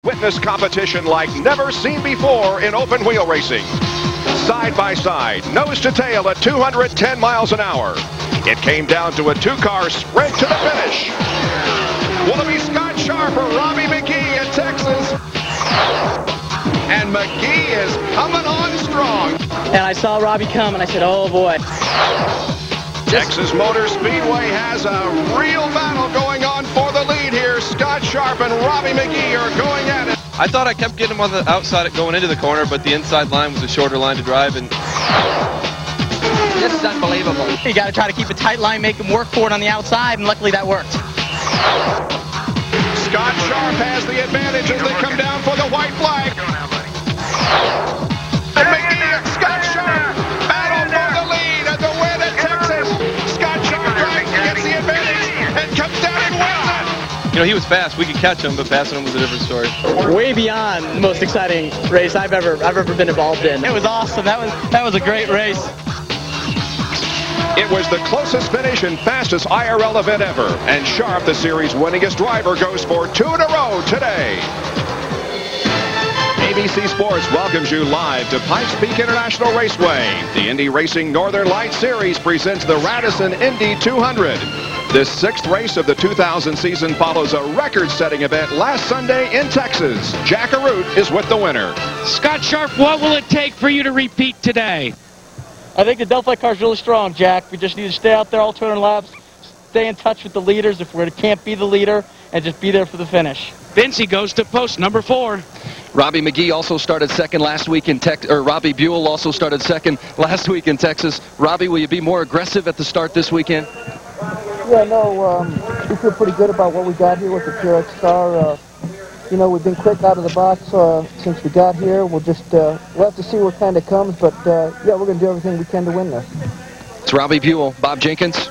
Witness competition like never seen before in open wheel racing. Side by side, nose to tail at 210 miles an hour. It came down to a two-car sprint to the finish. Will it be Scott Sharp or Robbie McGee in Texas? And McGee is coming on strong. And I saw Robbie come and I said, oh boy. Texas Motor Speedway has a real battle going on for the lead here. Scott Sharp and Robbie McGee are going at it. I thought I kept getting him on the outside going into the corner, but the inside line was a shorter line to drive. And this is unbelievable. You got to try to keep a tight line, make him work for it on the outside, and luckily that worked. Scott Sharp has the advantage as they come down for the white flag. And McGee and Scott Sharp battle for the lead at the win at Texas. Scott Sharp drives, gets the advantage, and comes down and wins it. You know, he was fast. We could catch him, but passing him was a different story. Way beyond the most exciting race I've ever been involved in. It was awesome. That was a great race. It was the closest finish and fastest IRL event ever. And Sharp, the series winningest driver, goes for 2 in a row today. ABC Sports welcomes you live to Pikes Peak International Raceway. The Indy Racing Northern Lights Series presents the Radisson Indy 200. This 6th race of the 2000 season follows a record-setting event last Sunday in Texas. Jack Arute is with the winner. Scott Sharp, what will it take for you to repeat today? I think the Delphi car is really strong, Jack. We just need to stay out there all 200 laps, stay in touch with the leaders if we can't be the leader, and just be there for the finish. Vince, he goes to post number 4. Robbie McGee also started second last week in Texas, or Robbie Buell also started second last week in Texas. Robbie, will you be more aggressive at the start this weekend? Yeah, no, we feel pretty good about what we got here with the PRX car. You know, we've been quick out of the box since we got here. We'll just, we'll have to see what kind of comes, but yeah, we're going to do everything we can to win this. It's Robbie Buell. Bob Jenkins.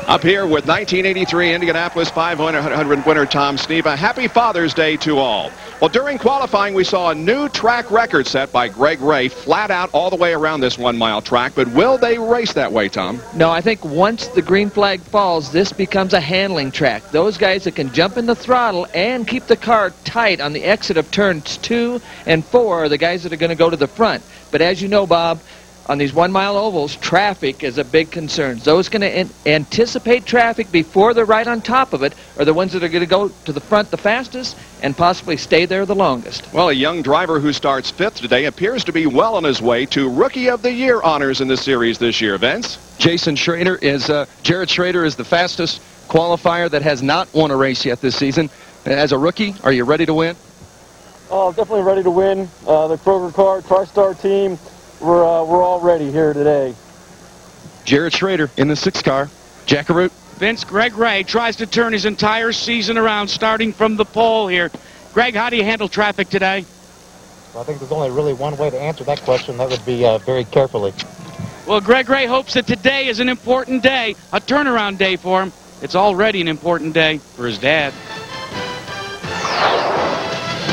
Up here with 1983 Indianapolis 500 winner Tom Sneva. Happy Father's Day to all. Well, during qualifying, we saw a new track record set by Greg Ray, flat out all the way around this 1-mile track. But will they race that way, Tom? No, I think once the green flag falls, this becomes a handling track. Those guys that can jump in the throttle and keep the car tight on the exit of turns 2 and 4 are the guys that are going to go to the front. But as you know, Bob, on these 1-mile ovals, traffic is a big concern. Those going to anticipate traffic before they're right on top of it are the ones that are going to go to the front the fastest and possibly stay there the longest. Well, a young driver who starts 5th today appears to be well on his way to Rookie of the Year honors in the series this year, Vince. Jason Schrader is, Jared Schrader is the fastest qualifier that has not won a race yet this season. As a rookie, are you ready to win? Oh, definitely ready to win. The Kroger car, TriStar team, we're all ready here today. Jared Schrader in the 6th car. Jack Arute. Vince, Greg Ray tries to turn his entire season around, starting from the pole here. Greg, how do you handle traffic today? Well, I think there's only really one way to answer that question. That would be very carefully. Well, Greg Ray hopes that today is an important day, a turnaround day for him. It's already an important day for his dad.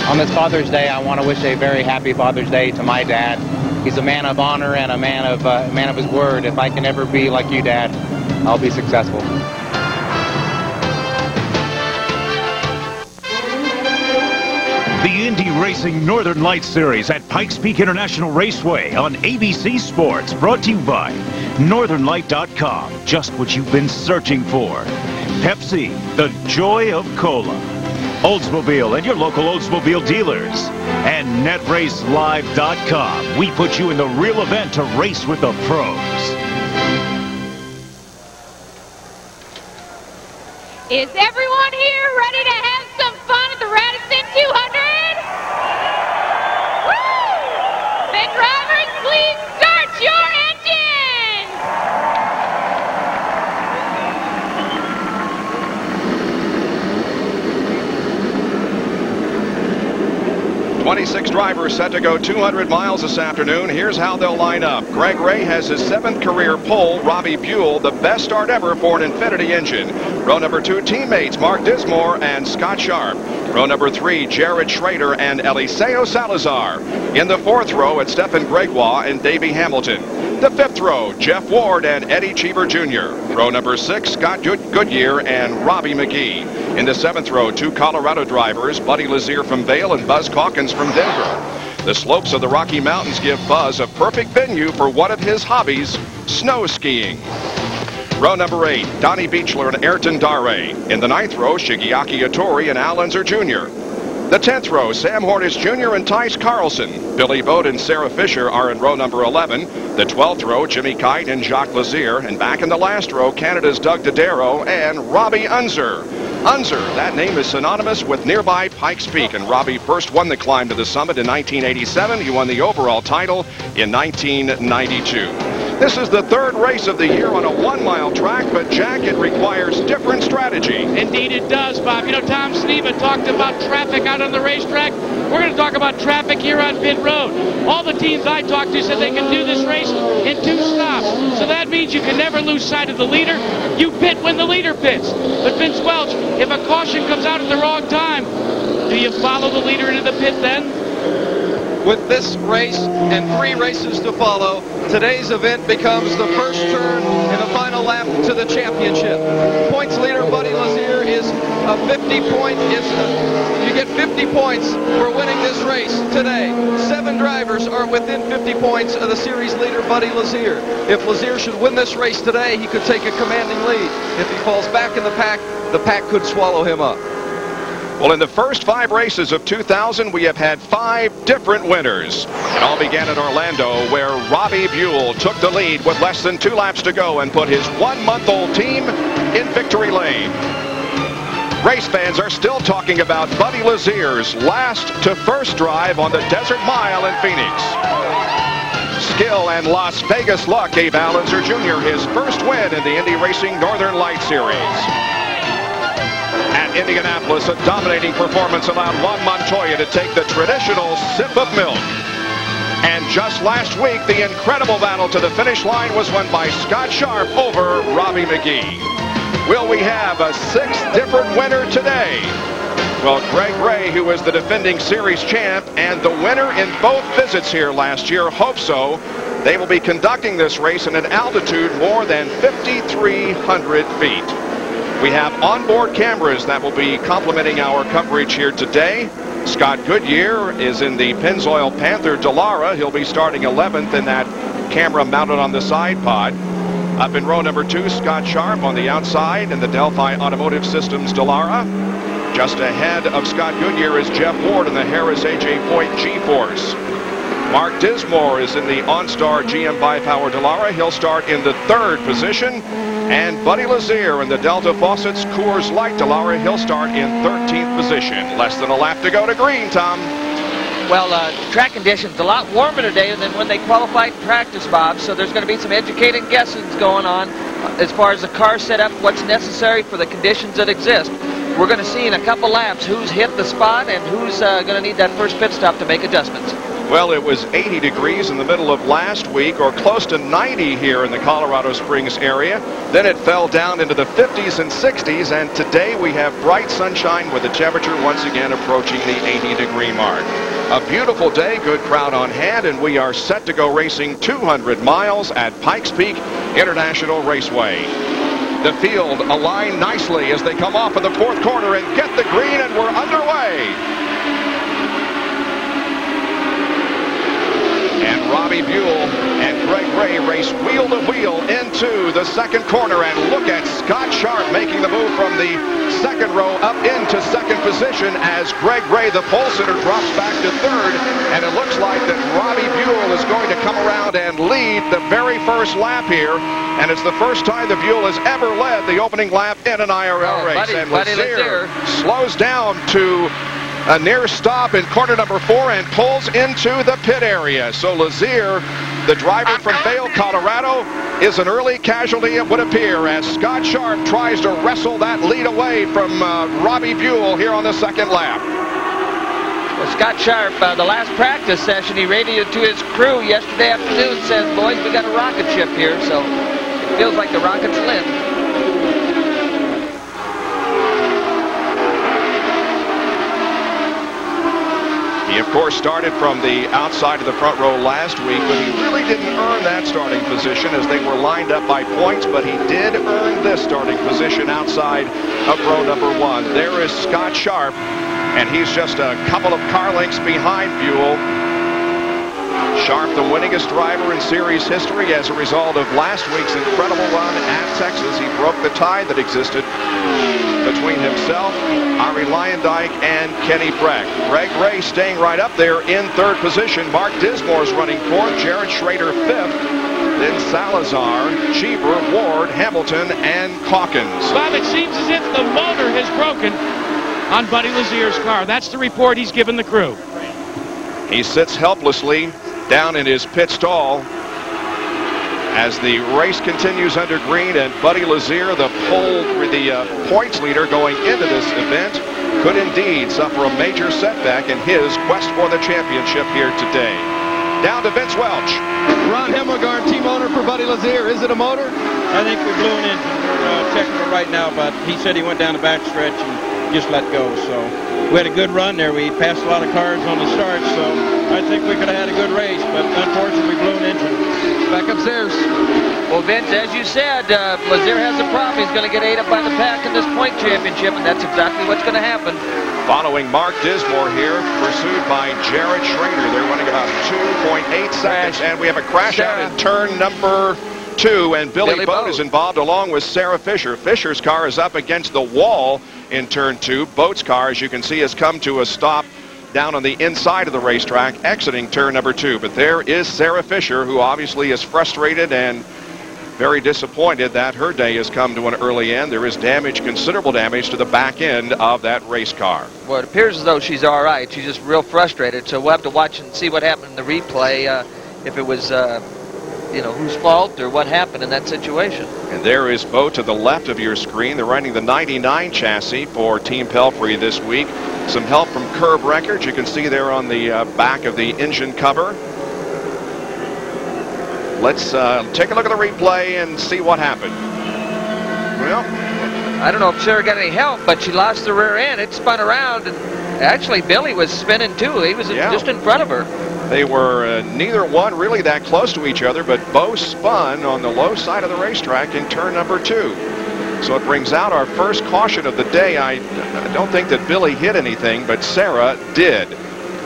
On this Father's Day, I want to wish a very happy Father's Day to my dad. He's a man of honor and a man of his word. If I can ever be like you, Dad, I'll be successful. The Indy Racing Northern Lights Series at Pikes Peak International Raceway on ABC Sports, brought to you by NorthernLight.com. Just what you've been searching for. Pepsi, the joy of cola. Oldsmobile and your local Oldsmobile dealers. And NetRaceLive.com. We put you in the real event to race with the pros. Is everyone here ready to have some fun at the Radisson 200? Woo! Then drivers, please start your engines! 26 drivers set to go 200 miles this afternoon. Here's how they'll line up. Greg Ray has his 7th career pole. Robbie Buell, the best start ever for an Infiniti engine. Row number 2, teammates Mark Dismore and Scott Sharp. Row number 3, Jared Schrader and Eliseo Salazar. In the 4th row, it's Stefan Gregoire and Davey Hamilton. The 5th row, Jeff Ward and Eddie Cheever Jr. Row number 6, Scott Goodyear and Robbie McGee. In the 7th row, 2 Colorado drivers, Buddy LaZere from Vail and Buzz Calkins from Denver. The slopes of the Rocky Mountains give Buzz a perfect venue for one of his hobbies, snow skiing. Row number 8, Donnie Beechler and Ayrton Dare. In the 9th row, Shigeaki Hattori and Al Unser Jr. The 10th row, Sam Hornish Jr. and Tice Carlson. Billy Bode and Sarah Fisher are in row number 11. The 12th row, Jimmy Kite and Jacques Lazire. And back in the last row, Canada's Doug Dodaro and Robbie Unser. Unser, that name is synonymous with nearby Pikes Peak, and Robbie first won the climb to the summit in 1987. He won the overall title in 1992. This is the 3rd race of the year on a 1-mile track, but Jack, it requires different strategy. Indeed it does, Bob. You know, Tom Sneva talked about traffic out on the racetrack. We're going to talk about traffic here on pit road. All the teams I talked to said they can do this race in 2 stops. So that means you can never lose sight of the leader. You pit when the leader pits. But Vince Welch, if a caution comes out at the wrong time, do you follow the leader into the pit then? With this race and 3 races to follow, today's event becomes the first turn in the final lap to the championship. Points leader Buddy LaZere is a 50-point. You get 50 points for winning this race today. 7 drivers are within 50 points of the series leader Buddy LaZere. If LaZere should win this race today, he could take a commanding lead. If he falls back in the pack could swallow him up. Well, in the first 5 races of 2000, we have had 5 different winners. It all began at Orlando, where Robbie Buell took the lead with less than 2 laps to go and put his 1-month-old team in victory lane. Race fans are still talking about Buddy LaZere's last to first drive on the Desert Mile in Phoenix. Skill and Las Vegas luck gave Al Unser Jr. his first win in the Indy Racing Northern Light Series. At Indianapolis, a dominating performance allowed Juan Montoya to take the traditional sip of milk. And just last week, the incredible battle to the finish line was won by Scott Sharp over Robbie McGee. Will we have a 6th different winner today? Well, Greg Ray, who was the defending series champ and the winner in both visits here last year, hope so. They will be conducting this race at an altitude more than 5,300 feet. We have onboard cameras that will be complementing our coverage here today. Scott Goodyear is in the Pennzoil Panther Dallara. He'll be starting 11th in that camera mounted on the side pod. Up in row number 2, Scott Sharp on the outside in the Delphi Automotive Systems Dallara. Just ahead of Scott Goodyear is Jeff Ward in the Harris A.J. Foyt G-Force. Mark Dismore is in the OnStar GM Bi-Power Dallara. He'll start in the 3rd position. And Buddy LaZere in the Delta Faucets Coors Light Dallara. He'll start in 13th position. Less than a lap to go to green, Tom. Well, track conditions a lot warmer today than when they qualified in practice, Bob. So there's going to be some educated guessings going on as far as the car setup, what's necessary for the conditions that exist. We're going to see in a couple laps who's hit the spot and who's going to need that first pit stop to make adjustments. Well, it was 80 degrees in the middle of last week, or close to 90 here in the Colorado Springs area. Then it fell down into the 50s and 60s, and today we have bright sunshine with the temperature once again approaching the 80-degree mark. A beautiful day, good crowd on hand, and we are set to go racing 200 miles at Pikes Peak International Raceway. The field aligned nicely as they come off of the 4th corner and get the green, and we're underway. And Robbie Buell and Greg Ray race wheel to wheel into the 2nd corner, and look at Scott Sharp making the move from the 2nd row up into 2nd position as Greg Ray, the pole sitter, drops back to 3rd, and it looks like that Robbie Buell is going to come around and lead the very first lap here, and it's the first time that Buell has ever led the opening lap in an IRL race. And LaZere slows down to a near stop in corner number 4 and pulls into the pit area. So LaZere, the driver from Vail, Colorado, is an early casualty, it would appear, as Scott Sharp tries to wrestle that lead away from Robbie Buell here on the 2nd lap. Well, Scott Sharp, the last practice session, he radioed to his crew yesterday afternoon, says, boys, we got a rocket ship here, so it feels like the rocket's lit. He, of course, started from the outside of the front row last week, but he really didn't earn that starting position as they were lined up by points, but he did earn this starting position outside of row number 1. There is Scott Sharp, and he's just a couple of car lengths behind Buell. Sharp, the winningest driver in series history as a result of last week's incredible run at Texas. He broke the tie that existed between himself, Ari Leyendijk, and Kenny Brack. Greg Ray staying right up there in 3rd position. Mark Dismore's running 4th, Jared Schrader 5th, then Salazar, Cheever, Ward, Hamilton, and Calkins. Bob, it seems as if the motor has broken on Buddy Lazier's car. That's the report he's given the crew. He sits helplessly down in his pit stall as the race continues under green, and Buddy Lazier, the points leader going into this event, could indeed suffer a major setback in his quest for the championship here today. Down to Vince Welch. Ron Hemmelgarn, team owner for Buddy Lazier. Is it a motor? I think we blew an engine. We're checking it right now, but he said he went down the back stretch and just let go. So we had a good run there. We passed a lot of cars on the start, so I think we could have had a good race, but unfortunately we blew an engine. Back upstairs. Well, Vince, as you said, Lazier has a problem. He's going to get ate up by the pack in this point championship, and that's exactly what's going to happen. Following Mark Dismore here, pursued by Jared Schrader. They're running about 2.8 seconds, and we have a crash out in turn number 2, and Billy Boat is involved along with Sarah Fisher. Fisher's car is up against the wall in turn 2. Boat's car, as you can see, has come to a stop down on the inside of the racetrack, exiting turn number 2. But there is Sarah Fisher, who obviously is frustrated and very disappointed that her day has come to an early end. There is damage, considerable damage to the back end of that race car. Well, it appears as though she's all right. She's just real frustrated, so we'll have to watch and see what happened in the replay, if it was you know, whose fault or what happened in that situation. And there is Bo to the left of your screen. They're running the 99 chassis for Team Pelfrey this week. Some help from Curb Records. You can see there on the back of the engine cover. Let's take a look at the replay and see what happened. Well, I don't know if Sarah got any help, but she lost the rear end. It spun around, and actually Billy was spinning too. He was just in front of her. They were neither one really that close to each other, but Bo spun on the low side of the racetrack in turn number 2. So it brings out our first caution of the day. I don't think that Billy hit anything, but Sarah did.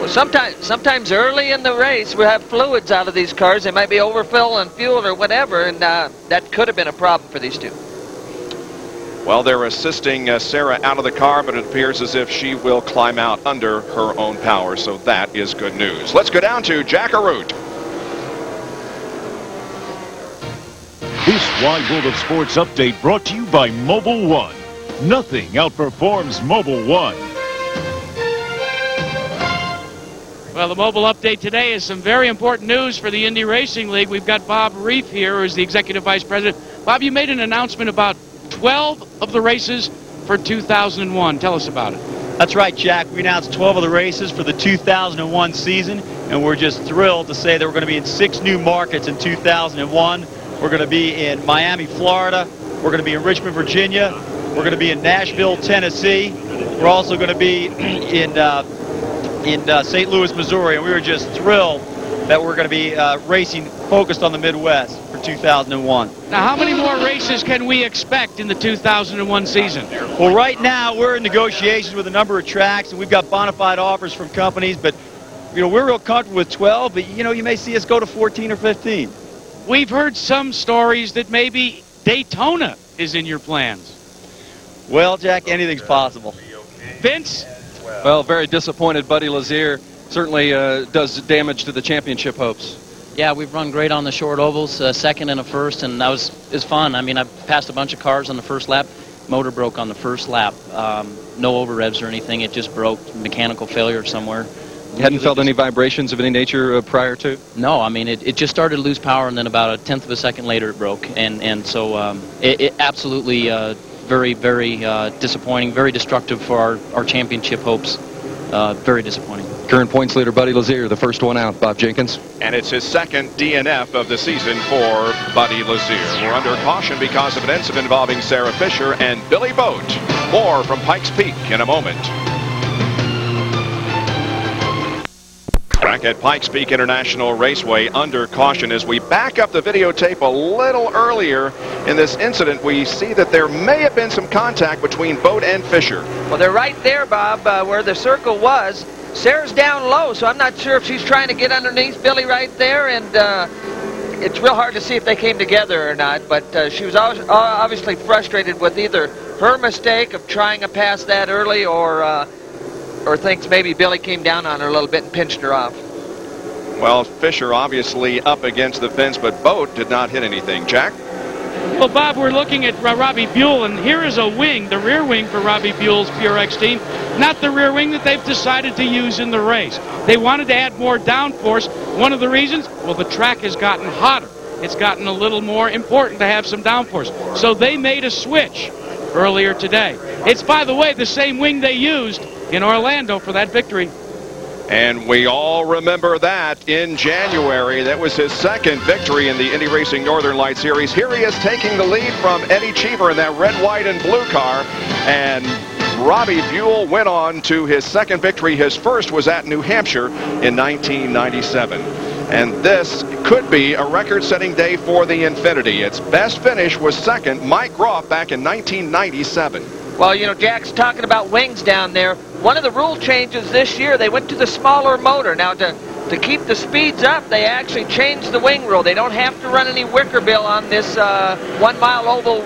Well, sometimes early in the race we have fluids out of these cars. They might be overfilled on fuel or whatever, and that could have been a problem for these two. Well, they're assisting Sarah out of the car, but it appears as if she will climb out under her own power, so that is good news. Let's go down to Jack Arute. This Wide World of Sports update brought to you by Mobile One. Nothing outperforms Mobile One. Well, the mobile update today is some very important news for the Indy Racing League. We've got Bob Reif here, who's the Executive Vice President. Bob, you made an announcement about 12 of the races for 2001. Tell us about it. That's right, Jack. We announced 12 of the races for the 2001 season, and we're just thrilled to say that we're going to be in 6 new markets in 2001. We're going to be in Miami, Florida. We're going to be in Richmond, Virginia. We're going to be in Nashville, Tennessee. We're also going to be in St. Louis, Missouri, and we were just thrilled that we're going to be racing focused on the Midwest for 2001. Now, how many more races can we expect in the 2001 season? Well, right now we're in negotiations with a number of tracks, and we've got bona fide offers from companies, but you know, we're real comfortable with 12, but you know, you may see us go to 14 or 15. We've heard some stories that maybe Daytona is in your plans. Well, Jack, anything's possible. Vince? Well, very disappointed. Buddy Lazier certainly does damage to the championship hopes. Yeah, we've run great on the short ovals, second and a first, and that was fun. I mean, I've passed a bunch of cars on the first lap. Motor broke on the first lap. No over revs or anything. It just broke. Mechanical failure somewhere. You hadn't felt any vibrations of any nature prior to? No, I mean, it just started to lose power, and then about 1/10 of a second later it broke. And so it absolutely very, very disappointing, very destructive for our championship hopes. Very disappointing. Current points leader Buddy Lazier, the first one out. Bob Jenkins. And it's his second DNF of the season for Buddy Lazier. We're under caution because of an incident involving Sarah Fisher and Billy Boat. More from Pikes Peak in a moment. racetrack at Pikes Peak International Raceway under caution. As we back up the videotape a little earlier in this incident, we see that there may have been some contact between Boat and Fisher. Well, they're right there, Bob, where the circle was. Sarah's down low, so I'm not sure if she's trying to get underneath Billy right there, and it's real hard to see if they came together or not, but she was obviously frustrated with either her mistake of trying to pass that early or thinks maybe Billy came down on her a little bit and pinched her off. Well, Fisher obviously up against the fence, but Boat did not hit anything. Jack? Well, Bob, we're looking at Robbie Buell, and here is a wing, the rear wing for Robbie Buell's PRX team, not the rear wing that they've decided to use in the race. They wanted to add more downforce. One of the reasons, well, the track has gotten hotter. It's gotten a little more important to have some downforce. So they made a switch earlier today. It's, by the way, the same wing they used in Orlando for that victory. And we all remember that in January. That was his second victory in the Indy Racing Northern Light Series. Here he is taking the lead from Eddie Cheever in that red, white, and blue car. And Robbie Buell went on to his second victory. His first was at New Hampshire in 1997. And this could be a record-setting day for the Infiniti. Its best finish was second, Mike Groff, back in 1997. Well, you know, Jack's talking about wings down there. One of the rule changes this year, they went to the smaller motor. Now, to keep the speeds up, they actually changed the wing rule. They don't have to run any wicker bill on this 1 mile oval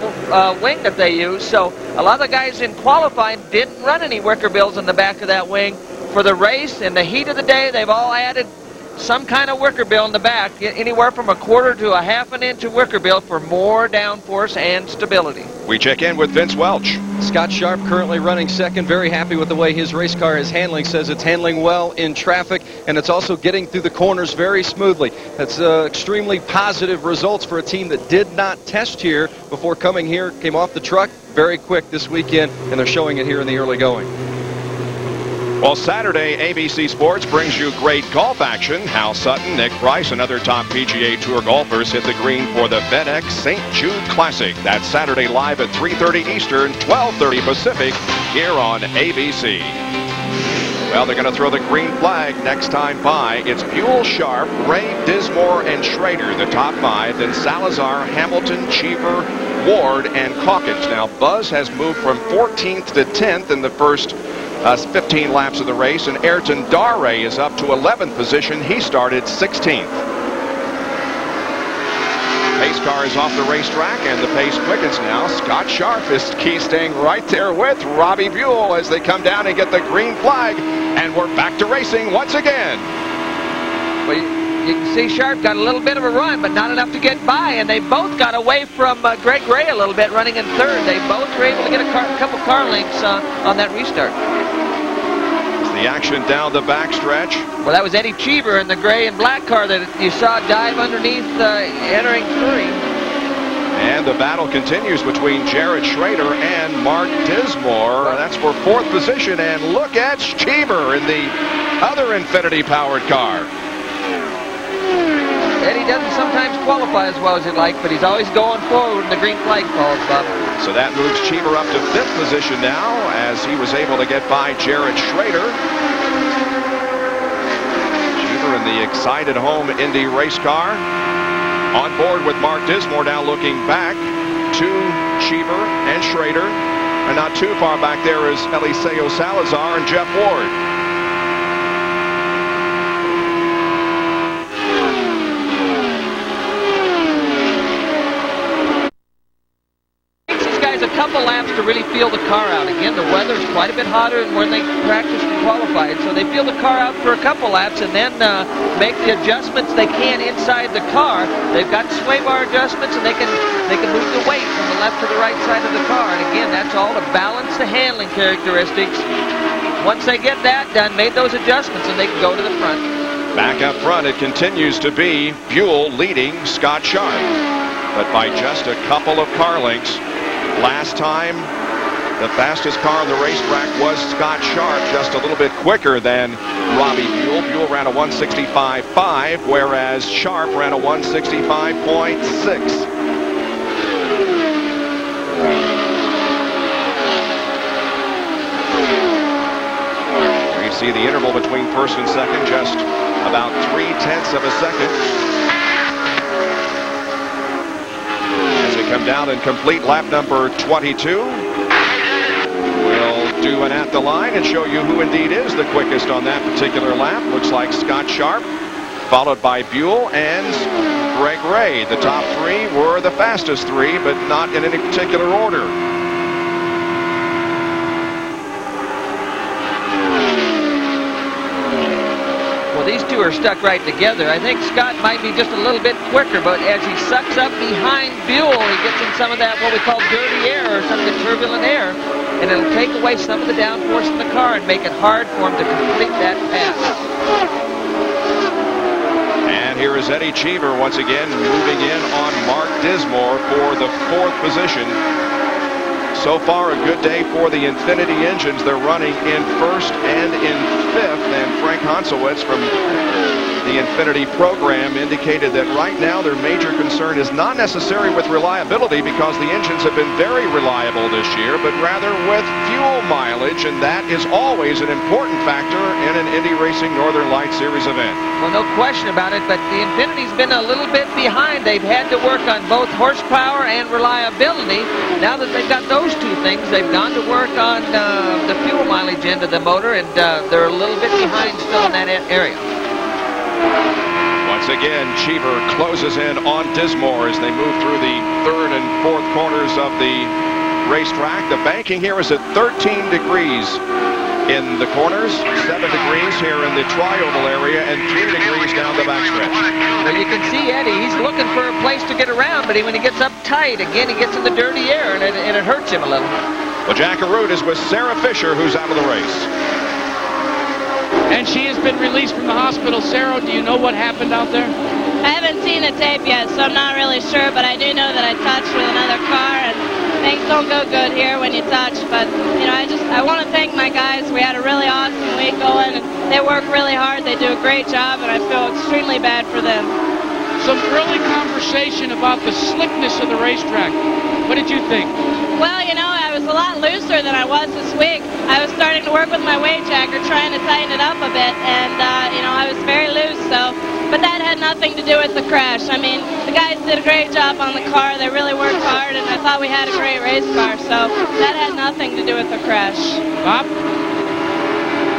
wing that they use. So a lot of the guys in qualifying didn't run any wicker bills in the back of that wing. For the race, in the heat of the day, they've all added some kind of wicker bill in the back, anywhere from a quarter to a half an inch of wicker bill for more downforce and stability. We check in with Vince Welch. Scott Sharp currently running second, very happy with the way his race car is handling, says it's handling well in traffic, and it's also getting through the corners very smoothly. That's extremely positive results for a team that did not test here before coming here, came off the truck very quick this weekend, and they're showing it here in the early going. Well, Saturday, ABC Sports brings you great golf action. Hal Sutton, Nick Price, and other top PGA Tour golfers hit the green for the FedEx St. Jude Classic. That's Saturday live at 3:30 Eastern, 12:30 Pacific, here on ABC. Well, they're going to throw the green flag next time by. It's Buell, Sharp, Ray, Dismore, and Schrader, the top five. Then Salazar, Hamilton, Cheever, Ward, and Calkins. Now, Buzz has moved from 14th to 10th in the first 15 laps of the race, and Ayrton Dare is up to 11th position. He started 16th. Pace car is off the racetrack, and the pace quickens now. Scott Sharp is staying right there with Robbie Buell as they come down and get the green flag, and we're back to racing once again. Well, you can see Sharp got a little bit of a run, but not enough to get by, and they both got away from Greg Gray a little bit running in third. They both were able to get a couple car lengths on that restart. The action down the backstretch. Well, that was Eddie Cheever in the gray and black car that you saw dive underneath entering three. And the battle continues between Jared Schrader and Mark Dismore. That's for fourth position, and look at Cheever in the other Infiniti-powered car. Eddie doesn't sometimes qualify as well as he'd like, but he's always going forward when the green flag falls, Bob. So that moves Cheever up to fifth position now, as he was able to get by Jared Schrader. Cheever in the excited home Indy race car. On board with Mark Dismore, now looking back to Cheever and Schrader. And not too far back there is Eliseo Salazar and Jeff Ward. Couple laps to really feel the car out. Again, the weather's quite a bit hotter than when they practiced and qualified, so they feel the car out for a couple laps and then make the adjustments they can inside the car. They've got sway bar adjustments, and they can move the weight from the left to the right side of the car. And again, that's all to balance the handling characteristics. Once they get that done, made those adjustments, and they can go to the front. Back up front, it continues to be Buell leading Scott Sharp, but by just a couple of car lengths. Last time, the fastest car on the racetrack was Scott Sharp, just a little bit quicker than Robbie Buell. Buell ran a 165.5, whereas Sharp ran a 165.6. see the interval between first and second, just about 0.3 of a second. As they come down and complete lap number 22. We'll do an at the line and show you who indeed is the quickest on that particular lap. Looks like Scott Sharp, followed by Buell and Greg Ray. The top three were the fastest three, but not in any particular order. Well, these two are stuck right together. I think Scott might be just a little bit quicker, but as he sucks up behind Buell, he gets in some of that what we call dirty air, or some of the turbulent air, and it'll take away some of the downforce in the car and make it hard for him to complete that pass. And here is Eddie Cheever once again moving in on Mark Dismore for the 4th position. So far, a good day for the Infiniti engines. They're running in 1st and in 5th. And Frank Hanselwitz from the Infiniti program indicated that right now their major concern is not necessarily with reliability, because the engines have been very reliable this year, but rather with fuel mileage, and that is always an important factor in an Indy Racing Northern Lights Series event. Well, no question about it, but the Infiniti's been a little bit behind. They've had to work on both horsepower and reliability. Now that they've got those two things, they've gone to work on the fuel mileage end of the motor, and they're a little bit behind still in that area. Once again, Cheever closes in on Dismore as they move through the 3rd and 4th corners of the racetrack. The banking here is at 13 degrees in the corners, 7 degrees here in the tri-oval area, and 3 degrees down the backstretch. Well, you can see Eddie, he's looking for a place to get around, but when he gets up tight, again, he gets in the dirty air, and it hurts him a little. Well, Jack Arute is with Sarah Fisher, who's out of the race. And she has been released from the hospital. Sarah, do you know what happened out there? I haven't seen the tape yet, so I'm not really sure, but I do know that I touched with another car, and things don't go good here when you touch. But, you know, I want to thank my guys. We had a really awesome week going, and they work really hard. They do a great job, and I feel extremely bad for them. Some early conversation about the slickness of the racetrack. What did you think? Well, you know, I was a lot looser than I was this week. I was starting to work with my weight jacker, trying to tighten it up a bit, and, you know, I was very loose, so. But that had nothing to do with the crash. I mean, the guys did a great job on the car. They really worked hard, and I thought we had a great race car, so that had nothing to do with the crash. Bob?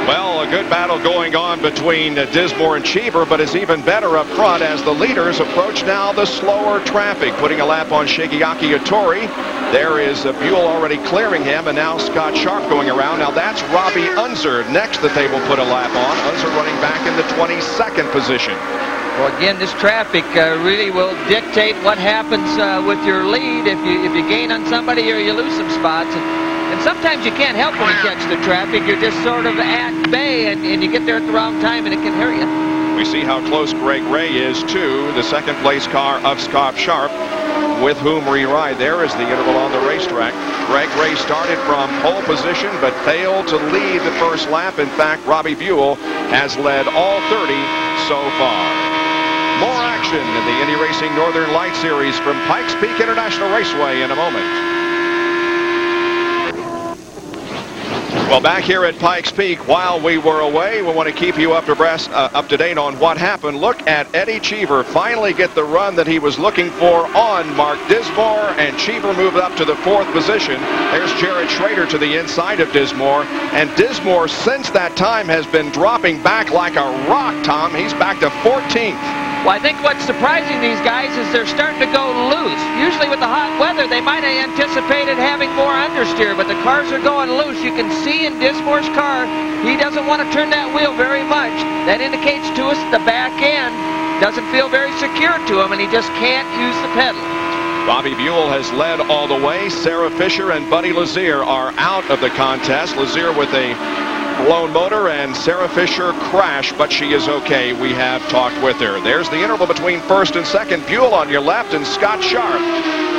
Well, a good battle going on between Dismore and Cheever, but it's even better up front as the leaders approach now the slower traffic, putting a lap on Shigeaki Hattori. There is Buell already clearing him, and now Scott Sharp going around. Now that's Robbie Unser next that they will put a lap on. Unser running back in the 22nd position. Well, again, this traffic really will dictate what happens with your lead. If you gain on somebody or you lose some spots. And sometimes you can't help when you catch the traffic. You're just sort of at bay, and you get there at the wrong time, and it can hurt you. We see how close Greg Ray is to the second place car of Scott Sharp, with whom we ride. There is the interval on the racetrack. Greg Ray started from pole position, but failed to lead the first lap. In fact, Robbie Buell has led all 30 so far. More action in the Indy Racing Northern Lights Series from Pikes Peak International Raceway in a moment. Well, back here at Pikes Peak, while we were away, we want to keep you up to date on what happened. Look at Eddie Cheever finally get the run that he was looking for on Mark Dismore, and Cheever moved up to the 4th position. There's Jared Schrader to the inside of Dismore, and Dismore since that time has been dropping back like a rock, Tom. He's back to 14th. Well, I think what's surprising these guys is they're starting to go loose. Usually with the hot weather, they might have anticipated having more understeer, but the cars are going loose. You can see in Dismore's car, he doesn't want to turn that wheel very much. That indicates to us the back end doesn't feel very secure to him, and he just can't use the pedal. Robbie Buell has led all the way. Sarah Fisher and Buddy LaZeer are out of the contest. LaZeer with a blown motor, and Sarah Fisher crashed, but she is okay. We have talked with her. There's the interval between first and second. Buell on your left and Scott Sharp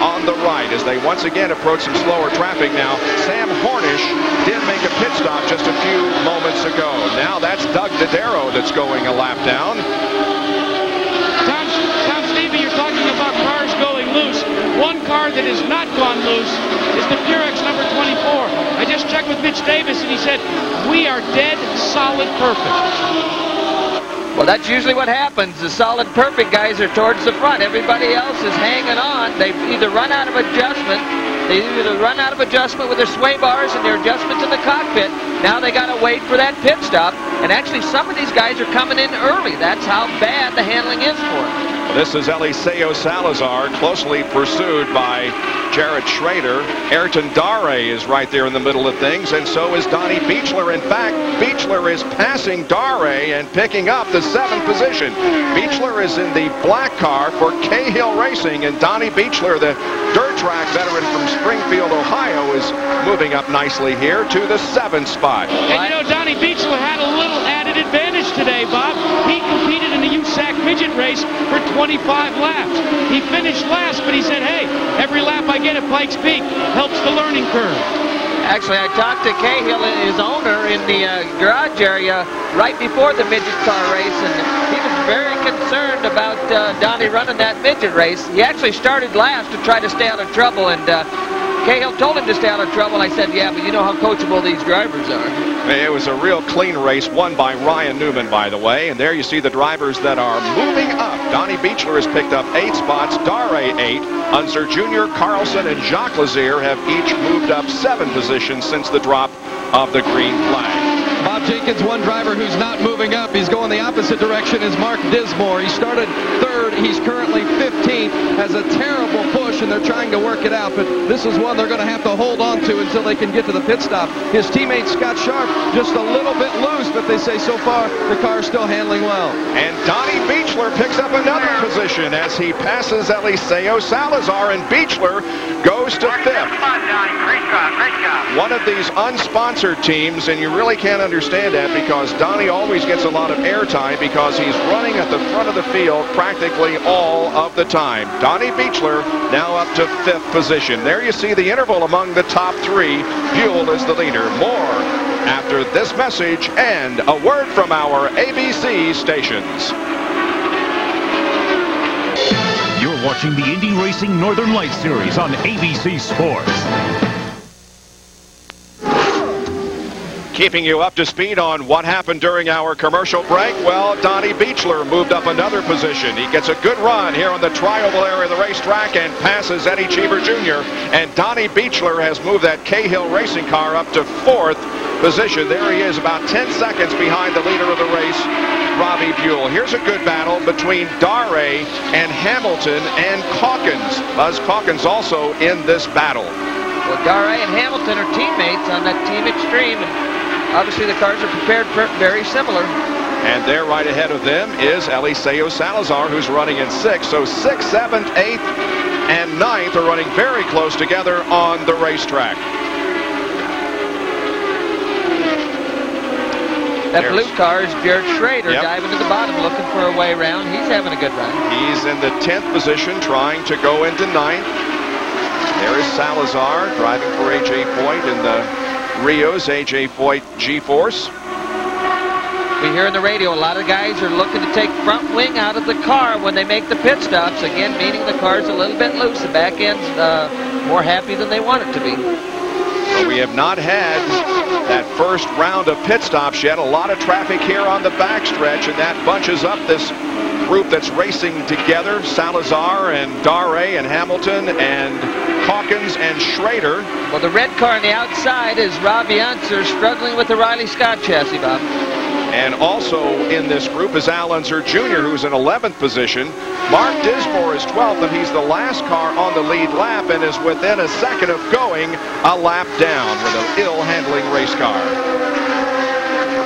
on the right as they once again approach some slower traffic now. Sam Hornish did make a pit stop just a few moments ago. Now that's Doug Dodaro that's going a lap down. Tom Stevie, you're talking about cars going loose. One car that has not gone loose is the Purex number 24. I just checked with Mitch Davis, and he said, we are dead solid perfect. Well, that's usually what happens. The solid perfect guys are towards the front. Everybody else is hanging on. They've either run out of adjustment. They either run out of adjustment with their sway bars and their adjustments in the cockpit. Now they got to wait for that pit stop. And actually, some of these guys are coming in early. That's how bad the handling is for them. This is Eliseo Salazar, closely pursued by Jared Schrader. Ayrton Dare is right there in the middle of things, and so is Donnie Beechler. In fact, Beechler is passing Dare and picking up the 7th position. Beechler is in the black car for Cahill Racing, and Donnie Beechler, the dirt track veteran from Springfield, Ohio, is moving up nicely here to the 7th spot. And you know, Donnie Beechler had a little added advantage today, Bob. He competed in the USAC midget race for 25 laps. He finished last, but he said, hey, every lap I get at Pikes Peak helps the learning curve. Actually, I talked to Cahill, his owner, in the garage area right before the midget car race, and he was very concerned about Donnie running that midget race. He actually started last to try to stay out of trouble, and Cahill told him to stay out of trouble. I said, yeah, but you know how coachable these drivers are. It was a real clean race, won by Ryan Newman, by the way. And there you see the drivers that are moving up. Donnie Beechler has picked up 8 spots, Dare 8. Unser Jr., Carlson, and Jacques LAZER have each moved up 7 positions since the drop of the green flag. Bob Jenkins, one driver who's not moving up. He's going the opposite direction is Mark Dismore. He started 3rd. He's currently 15th. Has a terrible push, and they're trying to work it out. But this is one they're going to have to hold on to until they can get to the pit stop. His teammate Scott Sharp just a little bit loose, but they say so far the car's still handling well. And Donnie Beechler picks up another position as he passes Eliseo Salazar, and Beechler goes to 5th. One of these unsponsored teams, and you really can't understand that because Donnie always gets a lot of airtime because he's running at the front of the field practically all of the time. Donnie Beechler now up to 5th position. There you see the interval among the top 3. Buell is the leader. More after this message and a word from our ABC stations. You're watching the Indy Racing Northern Lights Series on ABC Sports. Keeping you up to speed on what happened during our commercial break. Well, Donnie Beechler moved up another position. He gets a good run here on the tri-oval area of the racetrack and passes Eddie Cheever Jr. And Donnie Beechler has moved that Cahill racing car up to 4th position. There he is, about 10 seconds behind the leader of the race, Robbie Buell. Here's a good battle between Dare and Hamilton and Calkins. Buzz Calkins also in this battle. Well, Dare and Hamilton are teammates on that Team Extreme, and obviously the cars are prepared very similar. And there right ahead of them is Eliseo Salazar, who's running in 6th. So 6th, 7th, 8th, and 9th are running very close together on the racetrack. That blue car is Jared Schrader, diving to the bottom, looking for a way around. He's having a good run. He's in the 10th position, trying to go into 9th. There is Salazar driving for A.J. Foyt in the Rios, A.J. Foyt G-Force. We hear in the radio a lot of guys are looking to take front wing out of the car when they make the pit stops. Again, meaning the car's a little bit loose. The back end's more happy than they want it to be. So we have not had that first round of pit stops yet. A lot of traffic here on the backstretch, and that bunches up this group that's racing together. Salazar and Dare and Hamilton and Calkins and Schrader. Well, the red car on the outside is Robbie Unser struggling with the Riley Scott chassis, Bob. And also in this group is Al Unser Jr., who's in 11th position. Mark Dismore is 12th, and he's the last car on the lead lap and is within a second of going a lap down with an ill-handling race car.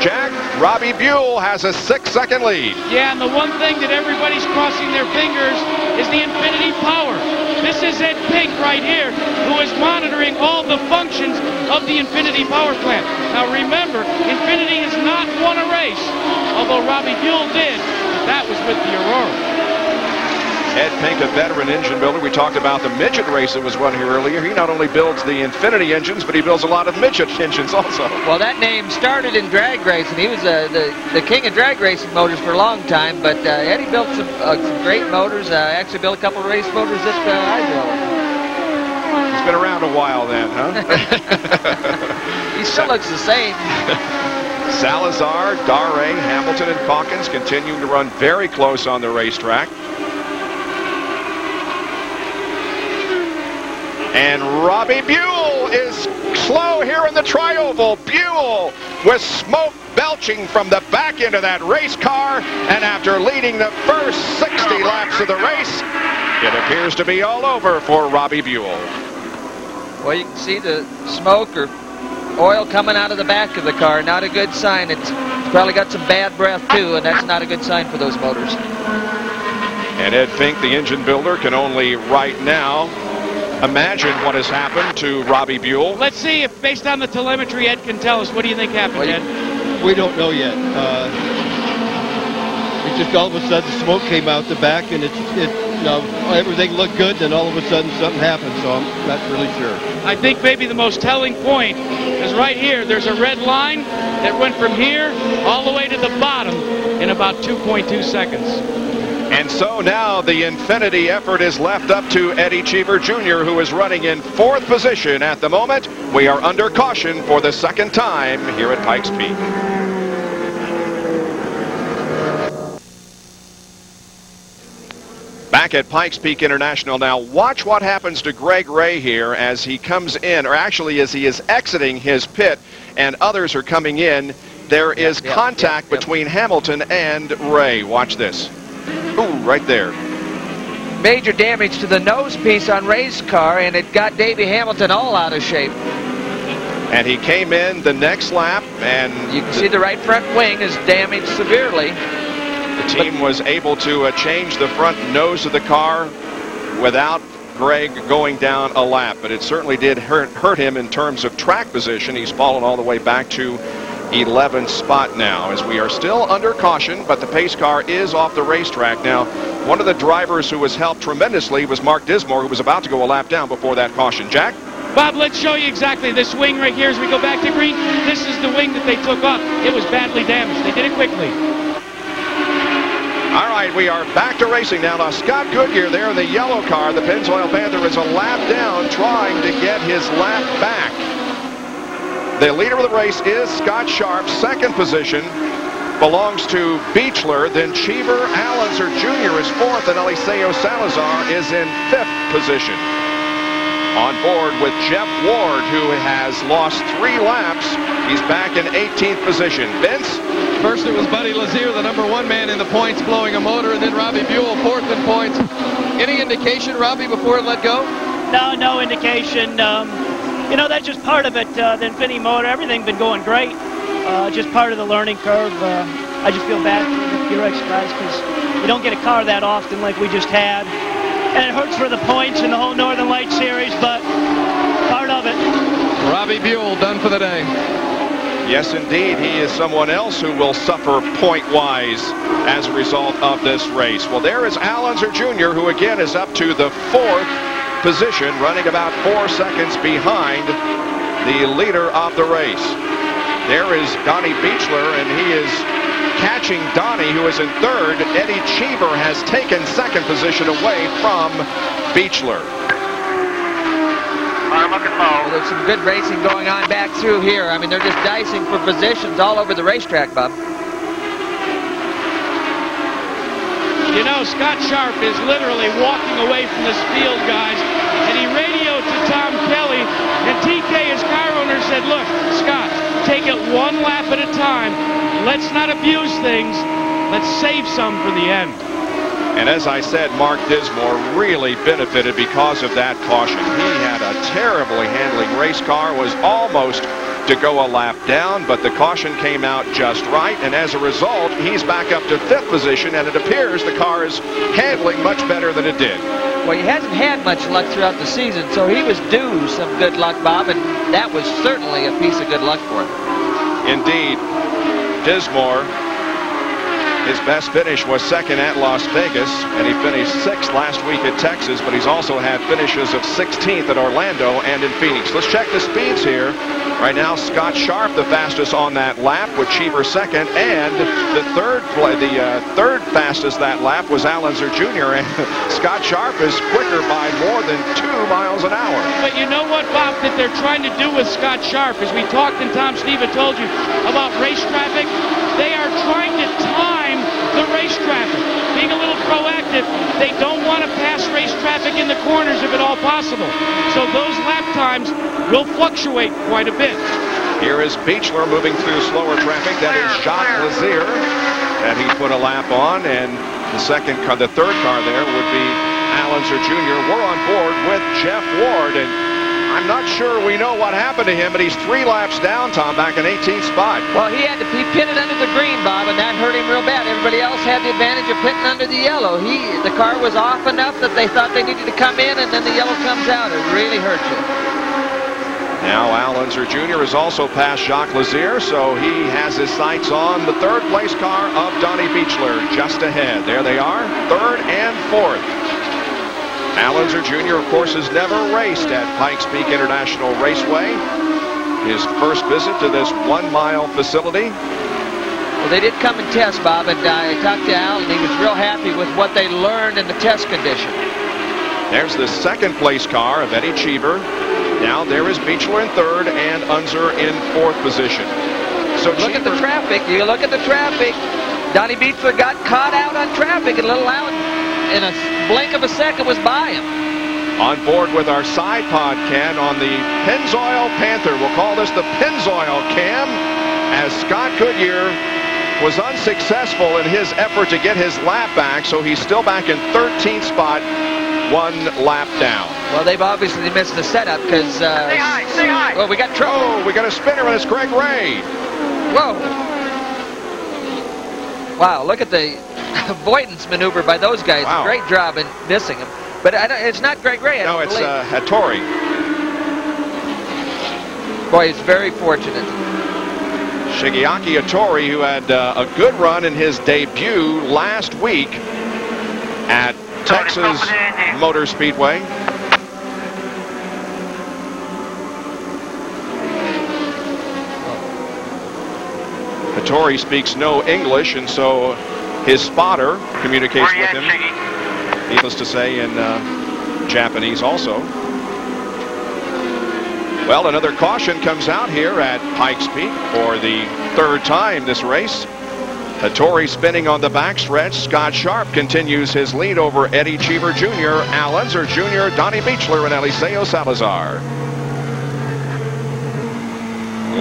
Jack, Robbie Buell has a 6-second lead. Yeah, and the one thing that everybody's crossing their fingers is the Infiniti power. This is Ed Pink right here, who is monitoring all the functions of the Infiniti power plant. Now remember, Infiniti has not won a race, although Robbie Buell did. That was with the Aurora. Ed Pink, a veteran engine builder. We talked about the midget race that was run here earlier. He not only builds the Infiniti engines, but he builds a lot of midget engines also. Well, that name started in drag racing. He was the king of drag racing motors for a long time, but Eddie built some great motors. Actually built a couple of race motors that I built. He's been around a while then, huh? He still looks the same. Salazar, Dare, Hamilton, and Calkins continuing to run very close on the racetrack. And Robbie Buell is slow here in the tri-oval. Buell with smoke belching from the back end of that race car, and after leading the first 60 laps of the race, it appears to be all over for Robbie Buell. Well, you can see the smoke or oil coming out of the back of the car. Not a good sign. It's probably got some bad breath too, and that's not a good sign for those motors. And Ed Fink, the engine builder, can only right now imagine what has happened to Robbie Buell. Let's see if, based on the telemetry, Ed can tell us. What do you think happened, Ed? We don't know yet. It just all of a sudden smoke came out the back, and everything looked good, then all of a sudden something happened, so I'm not really sure. I think maybe the most telling point is right here. There's a red line that went from here all the way to the bottom in about 2.2 seconds. And so now the Infiniti effort is left up to Eddie Cheever Jr., who is running in 4th position at the moment. We are under caution for the second time here at Pikes Peak. Back at Pikes Peak International now, watch what happens to Greg Ray here as he comes in, or actually as he is exiting his pit and others are coming in. There is contact between Hamilton and Ray. Watch this. Ooh, right there. Major damage to the nose piece on Ray's car, and it got Davey Hamilton all out of shape. And he came in the next lap, and you can see the right front wing is damaged severely. The team was able to change the front nose of the car without Greg going down a lap, but it certainly did hurt him in terms of track position. He's fallen all the way back to 11th spot now, as we are still under caution, but the pace car is off the racetrack. Now, one of the drivers who was helped tremendously was Mark Dismore, who was about to go a lap down before that caution. Jack? Bob, let's show you exactly this wing right here as we go back to green. This is the wing that they took off. It was badly damaged. They did it quickly. All right, we are back to racing now. Now, Scott Goodyear there in the yellow car, the Pennzoil Panther, is a lap down, trying to get his lap back. The leader of the race is Scott Sharp. 2nd position belongs to Beechler. Then Cheever Allenser Jr. is 4th, and Eliseo Salazar is in 5th position. On board with Jeff Ward, who has lost 3 laps. He's back in 18th position. Vince? First it was Buddy Lazier, the #1 man in the points, blowing a motor, and then Robbie Buell, 4th in points. Any indication, Robbie, before it let go? No indication. You know, that's just part of it. The Infiniti motor, everything been going great. Just part of the learning curve. I just feel bad for the Purex guys because you don't get a car that often like we just had. And it hurts for the points in the whole Northern Lights series, but part of it. Robbie Buell done for the day. Yes, indeed. He is someone else who will suffer point-wise as a result of this race. Well, there is Allenser Jr., who again is up to the 4th position, running about 4 seconds behind the leader of the race. There is Donnie Beechler, and he is catching Donnie, who is in 3rd. Eddie Cheever has taken 2nd position away from Beechler. Well, there's some good racing going on back through here. I mean, they're just dicing for positions all over the racetrack, Bob. You know, Scott Sharp is literally walking away from this field, guys, and he radioed to Tom Kelly, and TK, his car owner, said, look, Scott, take it 1 lap at a time. Let's not abuse things. Let's save some for the end. And as I said, Mark Dismore really benefited because of that caution. He had a terribly handling race car, was almost to go a lap down, but the caution came out just right, and as a result, he's back up to 5th position, and it appears the car is handling much better than it did. Well, he hasn't had much luck throughout the season, so he was due some good luck, Bob, and that was certainly a piece of good luck for him. Indeed. Dismore His best finish was second at Las Vegas, and he finished 6th last week at Texas, but he's also had finishes of 16th at Orlando and in Phoenix. Let's check the speeds here. Right now, Scott Sharp, the fastest on that lap, with Cheever second, and the third fastest that lap was LAZER Jr., and Scott Sharp is quicker by more than 2 miles an hour. But you know what, Bob, that they're trying to do with Scott Sharp, as we talked and Tom Sneva told you about race traffic, they are trying to time the race traffic, being a little proactive. They don't want to pass race traffic in the corners if at all possible. So those lap times will fluctuate quite a bit. Here is Beechler moving through slower traffic. That is Jacques LAZER that he put a lap on, and the third car there would be LAZER Jr. We're on board with Jeff Ward, and I'm not sure we know what happened to him, but he's 3 laps down, Tom, back in 18th spot. Well, he pitted under the green, Bob, and that hurt him real bad. Everybody else had the advantage of pitting under the yellow. The car was off enough that they thought they needed to come in, and then the yellow comes out. It really hurt you. Now LAZER Jr. has also passed Jacques LAZER, so he has his sights on the third place car of Donnie Beechler just ahead. There they are, 3rd and 4th. LAZER Jr., of course, has never raced at Pikes Peak International Raceway. His first visit to this 1-mile facility. Well, they did come and test, Bob, and I talked to Al, and he was real happy with what they learned in the test condition. There's the 2nd place car of Eddie Cheever. Now there is Beechler in 3rd and Unser in 4th position. So look at the traffic. You look at the traffic. Donnie Beechler got caught out on traffic, and little Al, in a blink of a second, was by him. On board with our side pod, Ken, on the Pennzoil Panther. We'll call this the Pennzoil Cam, as Scott Goodyear was unsuccessful in his effort to get his lap back, so he's still back in 13th spot, 1 lap down. Well, they've obviously missed the setup because... say hi. Well, we got trouble. Oh, we got a spinner, and it's Greg Ray. Whoa. Wow, look at the avoidance maneuver by those guys. Wow. Great job in missing him. But it's not Greg Ray. No, it's Hattori. Boy, he's very fortunate. Shigeaki Hattori, who had a good run in his debut last week at Texas Motor Speedway. Hattori speaks no English, and so his spotter communicates with him, needless to say, in Japanese also. Well, another caution comes out here at Pikes Peak for the 3rd time this race. Hattori spinning on the backstretch. Scott Sharp continues his lead over Eddie Cheever Jr., LAZER Jr., Donnie Beechler, and Eliseo Salazar.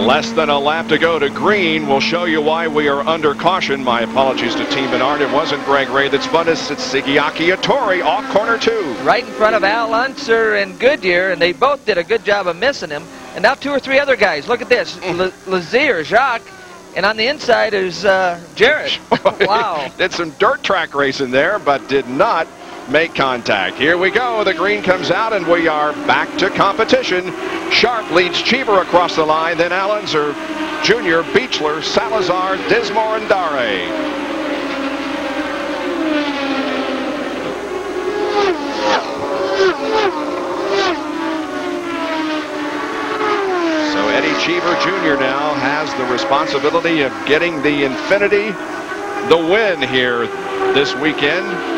Less than a lap to go to green. We'll show you why we are under caution. My apologies to Team Menard. It wasn't Greg Ray that spun us. It's Shigeaki Hattori off corner 2. Right in front of Al Unser and Goodyear, and they both did a good job of missing him. And now 2 or 3 other guys. Look at this. LAZER, Jacques, and on the inside is Jared. Wow. Did some dirt track racing there, but did not make contact. Here we go. The green comes out, and we are back to competition. Sharp leads Cheever across the line, then LAZER Jr., Beechler, Salazar, Dismore, and Dare. So Eddie Cheever Jr. now has the responsibility of getting the Infiniti the win here this weekend.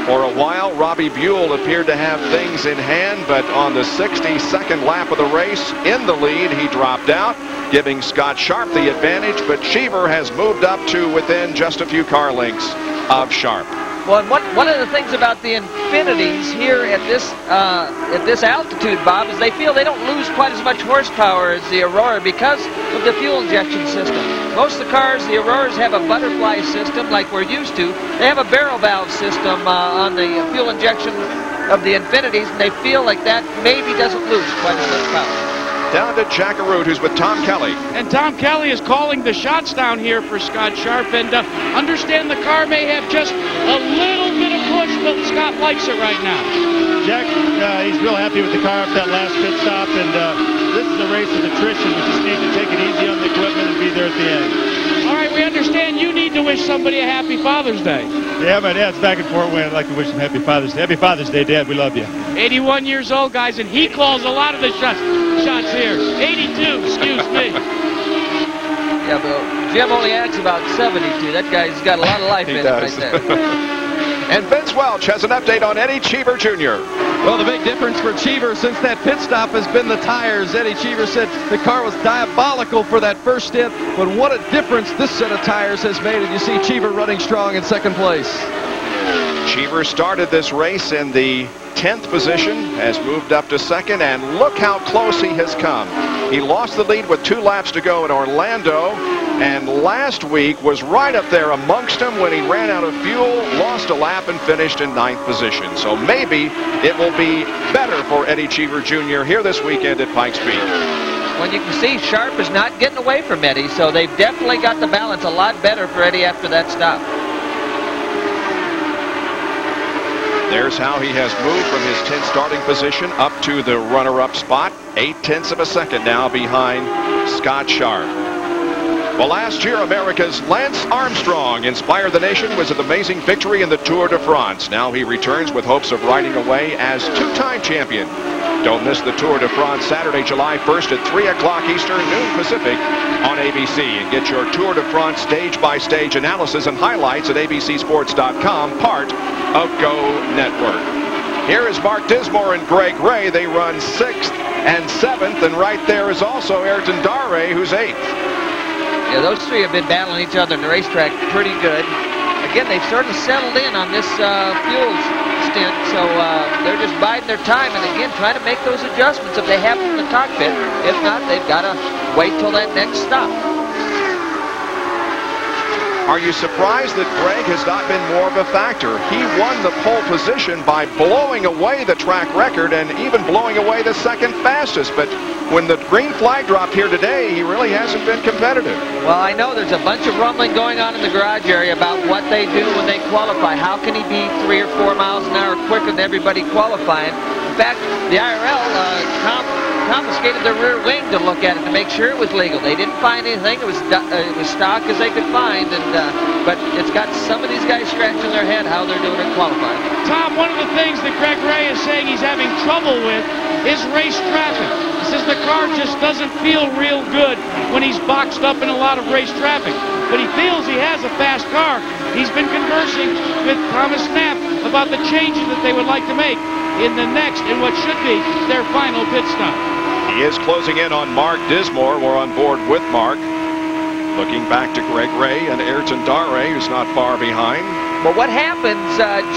For a while, Robbie Buell appeared to have things in hand, but on the 62nd lap of the race, in the lead, he dropped out, giving Scott Sharp the advantage, but Cheever has moved up to within just a few car lengths of Sharp. Well, and one of the things about the Infinitis here at this altitude, Bob, is they feel they don't lose quite as much horsepower as the Aurora because of the fuel injection system. Most of the cars, the Auroras, have a butterfly system like we're used to. They have a barrel valve system on the fuel injection of the Infinitis, and they feel like that maybe doesn't lose quite as much power. Down to Jack Arute, who's with Tom Kelly. And Tom Kelly is calling the shots down here for Scott Sharp. And understand the car may have just a little bit of push, but Scott likes it right now. Jack, he's real happy with the car after that last pit stop. And this is a race of attrition. We just need to take it easy on the equipment and be there at the end. All right, we understand understand you need to wish somebody a happy Father's Day. Yeah, my dad's back in Fort Wayne. I'd like to wish him Happy Father's Day. Happy Father's Day, Dad. We love you. 81 years old, guys, and he calls a lot of the shots here. 82, excuse me. Yeah, but Jim only acts about 72. That guy's got a lot of life in it right there. And Vince Welch has an update on Eddie Cheever Jr. Well, the big difference for Cheever since that pit stop has been the tires. Eddie Cheever said the car was diabolical for that first stint, but what a difference this set of tires has made, and you see Cheever running strong in second place. Cheever started this race in the 10th position, has moved up to second, and look how close he has come. He lost the lead with 2 laps to go in Orlando, and last week was right up there amongst them when he ran out of fuel, lost a lap, and finished in 9th position. So maybe it will be better for Eddie Cheever Jr. here this weekend at Pikes Peak. When you can see Sharp is not getting away from Eddie, so they've definitely got the balance a lot better for Eddie after that stop. There's how he has moved from his 10th starting position up to the runner-up spot. 0.8 of a second now behind Scott Sharp. Well, last year, America's Lance Armstrong inspired the nation with an amazing victory in the Tour de France. Now he returns with hopes of riding away as 2-time champion. Don't miss the Tour de France Saturday, July 1st at 3 o'clock Eastern, noon Pacific on ABC. And get your Tour de France stage-by-stage analysis and highlights at abcsports.com, part of Go Network. Here is Mark Dismore and Greg Ray. They run 6th and 7th, and right there is also Ayrton Dare, who's 8th. Yeah, those three have been battling each other in the racetrack pretty good. Again, they've sort of settled in on this fuel stint, so they're just biding their time and again trying to make those adjustments if they have them in the cockpit. If not, they've got to wait till that next stop. Are you surprised that Greg has not been more of a factor? He won the pole position by blowing away the track record and even blowing away the second fastest. But when the green flag dropped here today, he really hasn't been competitive. Well, I know there's a bunch of rumbling going on in the garage area about what they do when they qualify. How can he be 3 or 4 miles an hour quicker than everybody qualifying? In fact, the IRL confiscated their rear wing to look at it to make sure it was legal. They didn't find anything. It was stock as they could find, but it's got some of these guys scratching their head how they're doing it qualifying. Tom, one of the things that Greg Ray is saying he's having trouble with is race traffic. He says the car just doesn't feel real good when he's boxed up in a lot of race traffic. But he feels he has a fast car. He's been conversing with Thomas Knapp about the changes that they would like to make in the next, in what should be their final pit stop. He is closing in on Mark Dismore. We're on board with Mark. Looking back to Greg Ray and Ayrton Dare, who's not far behind. But what happens,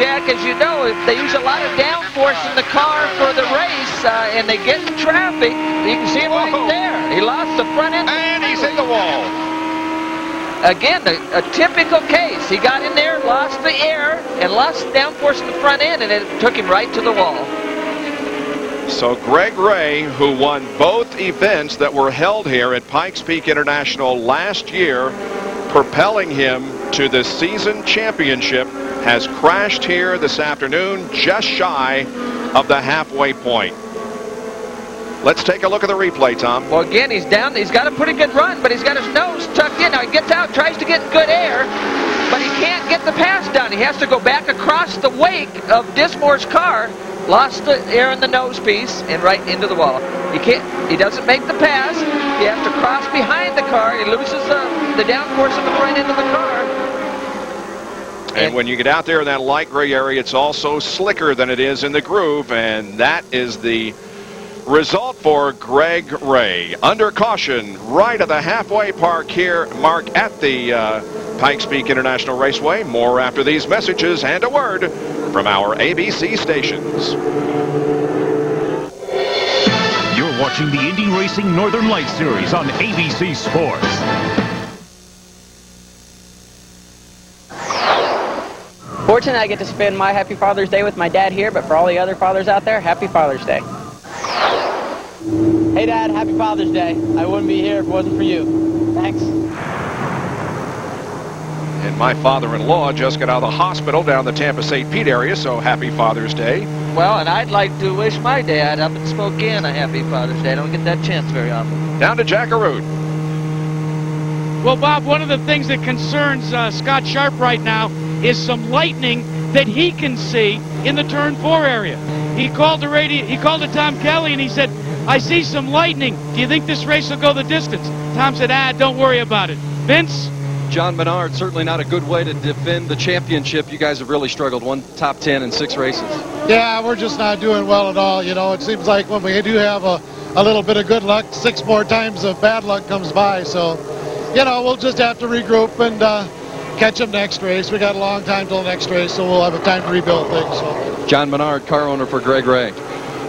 Jack, as you know, if they use a lot of downforce in the car for the race and they get in traffic, you can see him right there. He lost the front end. And he's in the wall. Again, a typical case. He got in there, lost the air, and lost the downforce in the front end, and it took him right to the wall. So Greg Ray, who won both events that were held here at Pikes Peak International last year, propelling him to the season championship, has crashed here this afternoon just shy of the halfway point. Let's take a look at the replay, Tom. Well, again, he's down. He's got a pretty good run, but he's got his nose tucked in. Now he gets out, tries to get good air, but he can't get the pass done. He has to go back across the wake of Dismore's car. Lost the air in the nose piece and right into the wall. He doesn't make the pass. He has to cross behind the car. He loses the downforce in the front end of the car. And when you get out there in that light gray area, it's also slicker than it is in the groove, and that is the result for Greg Ray. Under caution, right at the halfway mark here, at the Pikes Peak International Raceway. More after these messages and a word from our ABC stations. You're watching the Indy Racing Northern Lights Series on ABC Sports. Fortunately, I get to spend my Happy Father's Day with my dad here, but for all the other fathers out there, Happy Father's Day. Hey, Dad, Happy Father's Day. I wouldn't be here if it wasn't for you. Thanks. And my father-in-law just got out of the hospital down the Tampa-St. Pete area, so Happy Father's Day. Well, and I'd like to wish my dad up in Spokane a Happy Father's Day. I don't get that chance very often. Down to Jackaroo. Well, Bob, one of the things that concerns Scott Sharp right now is some lightning that he can see in the turn 4 area. He called the radio. He called to Tom Kelly and he said, "I see some lightning. Do you think this race will go the distance?" Tom said, "Don't worry about it." Vince? John Menard, certainly not a good way to defend the championship. You guys have really struggled. One top 10 in 6 races. Yeah, we're just not doing well at all. You know, it seems like when we do have a little bit of good luck, 6 more times of bad luck comes by. So, you know, we'll just have to regroup and catch them next race. We got a long time till the next race, so we'll have time to rebuild things. So. John Menard, car owner for Greg Ray.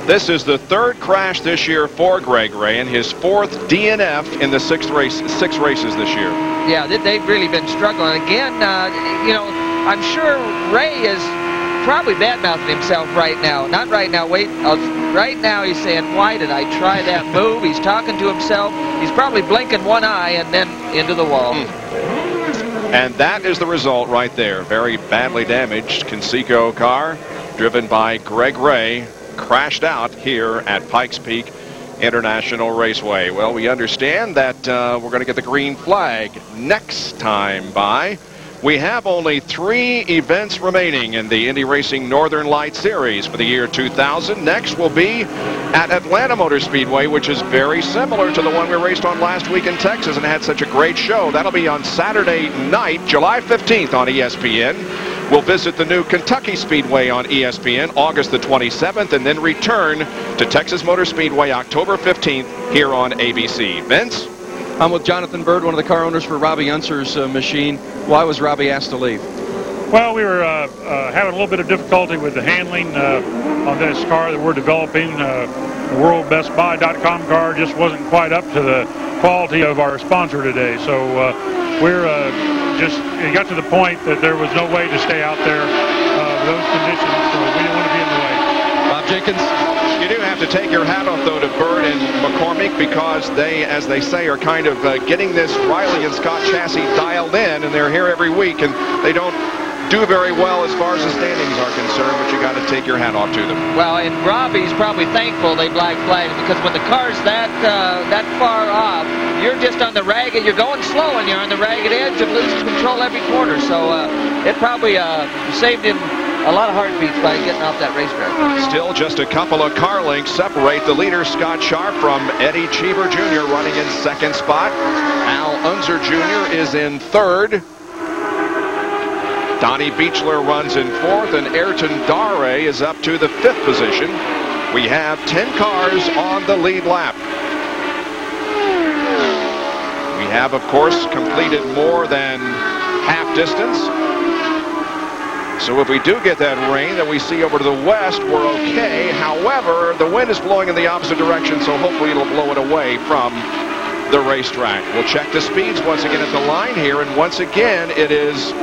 This is the 3rd crash this year for Greg Ray and his 4th DNF in the 6 races this year. Yeah, they've really been struggling. Again, you know, I'm sure Ray is probably bad-mouthing himself right now. Not right now, wait. Right now he's saying, "Why did I try that move?" He's talking to himself. He's probably blinking one eye and then into the wall. And that is the result right there. Very badly damaged Conseco car driven by Greg Ray crashed out here at Pikes Peak International Raceway. Well, we understand that we're going to get the green flag next time by. We have only 3 events remaining in the Indy Racing Northern Light Series for the year 2000. Next will be at Atlanta Motor Speedway, which is very similar to the one we raced on last week in Texas and had such a great show. That'll be on Saturday night, July 15th on ESPN. We'll visit the new Kentucky Speedway on ESPN August the 27th and then return to Texas Motor Speedway October 15th here on ABC. Vince? I'm with Jonathan Bird, one of the car owners for Robbie Unser's machine. Why was Robbie asked to leave? Well, we were having a little bit of difficulty with the handling on this car that we're developing. The WorldBestBuy.com car just wasn't quite up to the quality of our sponsor today. So it got to the point that there was no way to stay out there with those conditions, so we didn't want to be in the way. Bob Jenkins? You do have to take your hat off, though, to Bird and McCormick because they, as they say, are kind of getting this Riley and Scott chassis dialed in, and they're here every week, and they don't do very well as far as the standings are concerned, but you got to take your hat off to them. Well, and Robbie's probably thankful they black flagged because when the car's that far off, you're just on the ragged, you're going slow and you're on the ragged edge of losing control every corner. So it probably saved him a lot of heartbeats by getting off that racetrack. Still just a couple of car lengths separate the leader, Scott Sharp, from Eddie Cheever Jr. running in 2nd spot. Al Unser Jr. is in 3rd. Donnie Beechler runs in 4th, and Ayrton Dare is up to the 5th position. We have 10 cars on the lead lap. We have, of course, completed more than half distance. So if we do get that rain that we see over to the west, we're okay. However, the wind is blowing in the opposite direction, so hopefully it'll blow it away from the racetrack. We'll check the speeds once again at the line here, and once again it is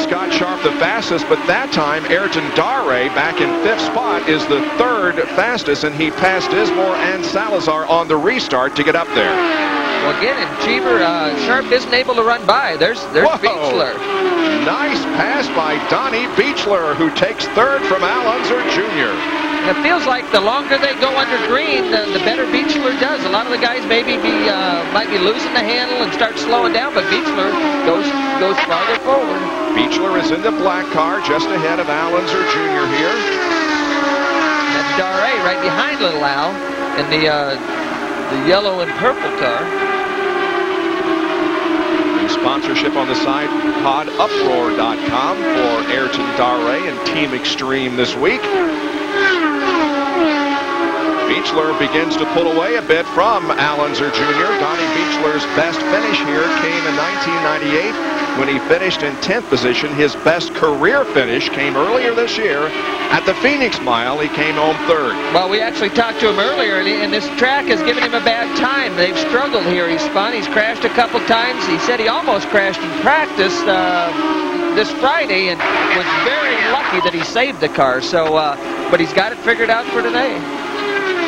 Scott Sharp the fastest, but that time Ayrton Dare back in 5th spot is the 3rd fastest, and he passed Dismore and Salazar on the restart to get up there. Well, again, and Cheever, Sharp isn't able to run by. There's Beechler. Nice pass by Donnie Beechler, who takes 3rd from Al Unser Jr. It feels like the longer they go under green, the better Beechler does. A lot of the guys maybe might be losing the handle and start slowing down, but Beechler goes farther forward. Beechler is in the black car, just ahead of Al Unser Jr. here. That's Dare right behind little Al in the yellow and purple car. Sponsorship on the side, poduproar.com for Ayrton Dare and Team Extreme this week. Beechler begins to pull away a bit from Al Unser Jr. Donnie Beechler's best finish here came in 1998 when he finished in 10th position. His best career finish came earlier this year at the Phoenix Mile. He came home 3rd. Well, we actually talked to him earlier, and this track has given him a bad time. They've struggled here. He's spun. He's crashed a couple times. He said he almost crashed in practice this Friday and was very lucky that he saved the car. So, but he's got it figured out for today.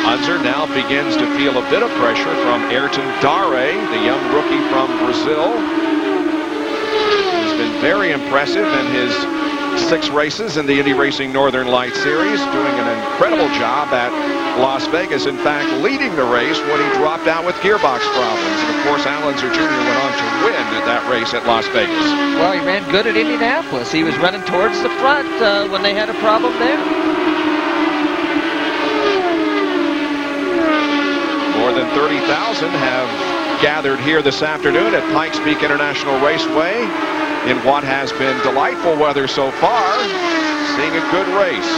Unser now begins to feel a bit of pressure from Ayrton Dare, the young rookie from Brazil. He's been very impressive in his 6 races in the Indy Racing Northern Lights Series, doing an incredible job at Las Vegas. In fact, leading the race when he dropped out with gearbox problems. And of course, Al Unser Jr. went on to win at that race at Las Vegas. Well, he ran good at Indianapolis. He was running towards the front when they had a problem there. More than 30,000 have gathered here this afternoon at Pikes Peak International Raceway in what has been delightful weather so far. Seeing a good race.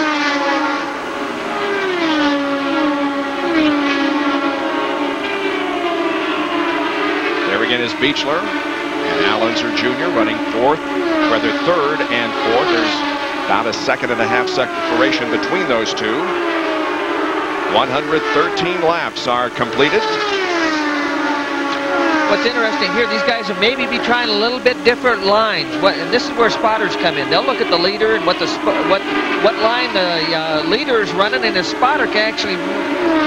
There again is Beechler and Al Unser Jr. running third and fourth. There's about a 1.5 second separation between those two. 113 laps are completed. What's interesting here, these guys will maybe be trying a little bit different lines. And this is where spotters come in. They'll look at the leader and what line the leader is running, and his spotter can actually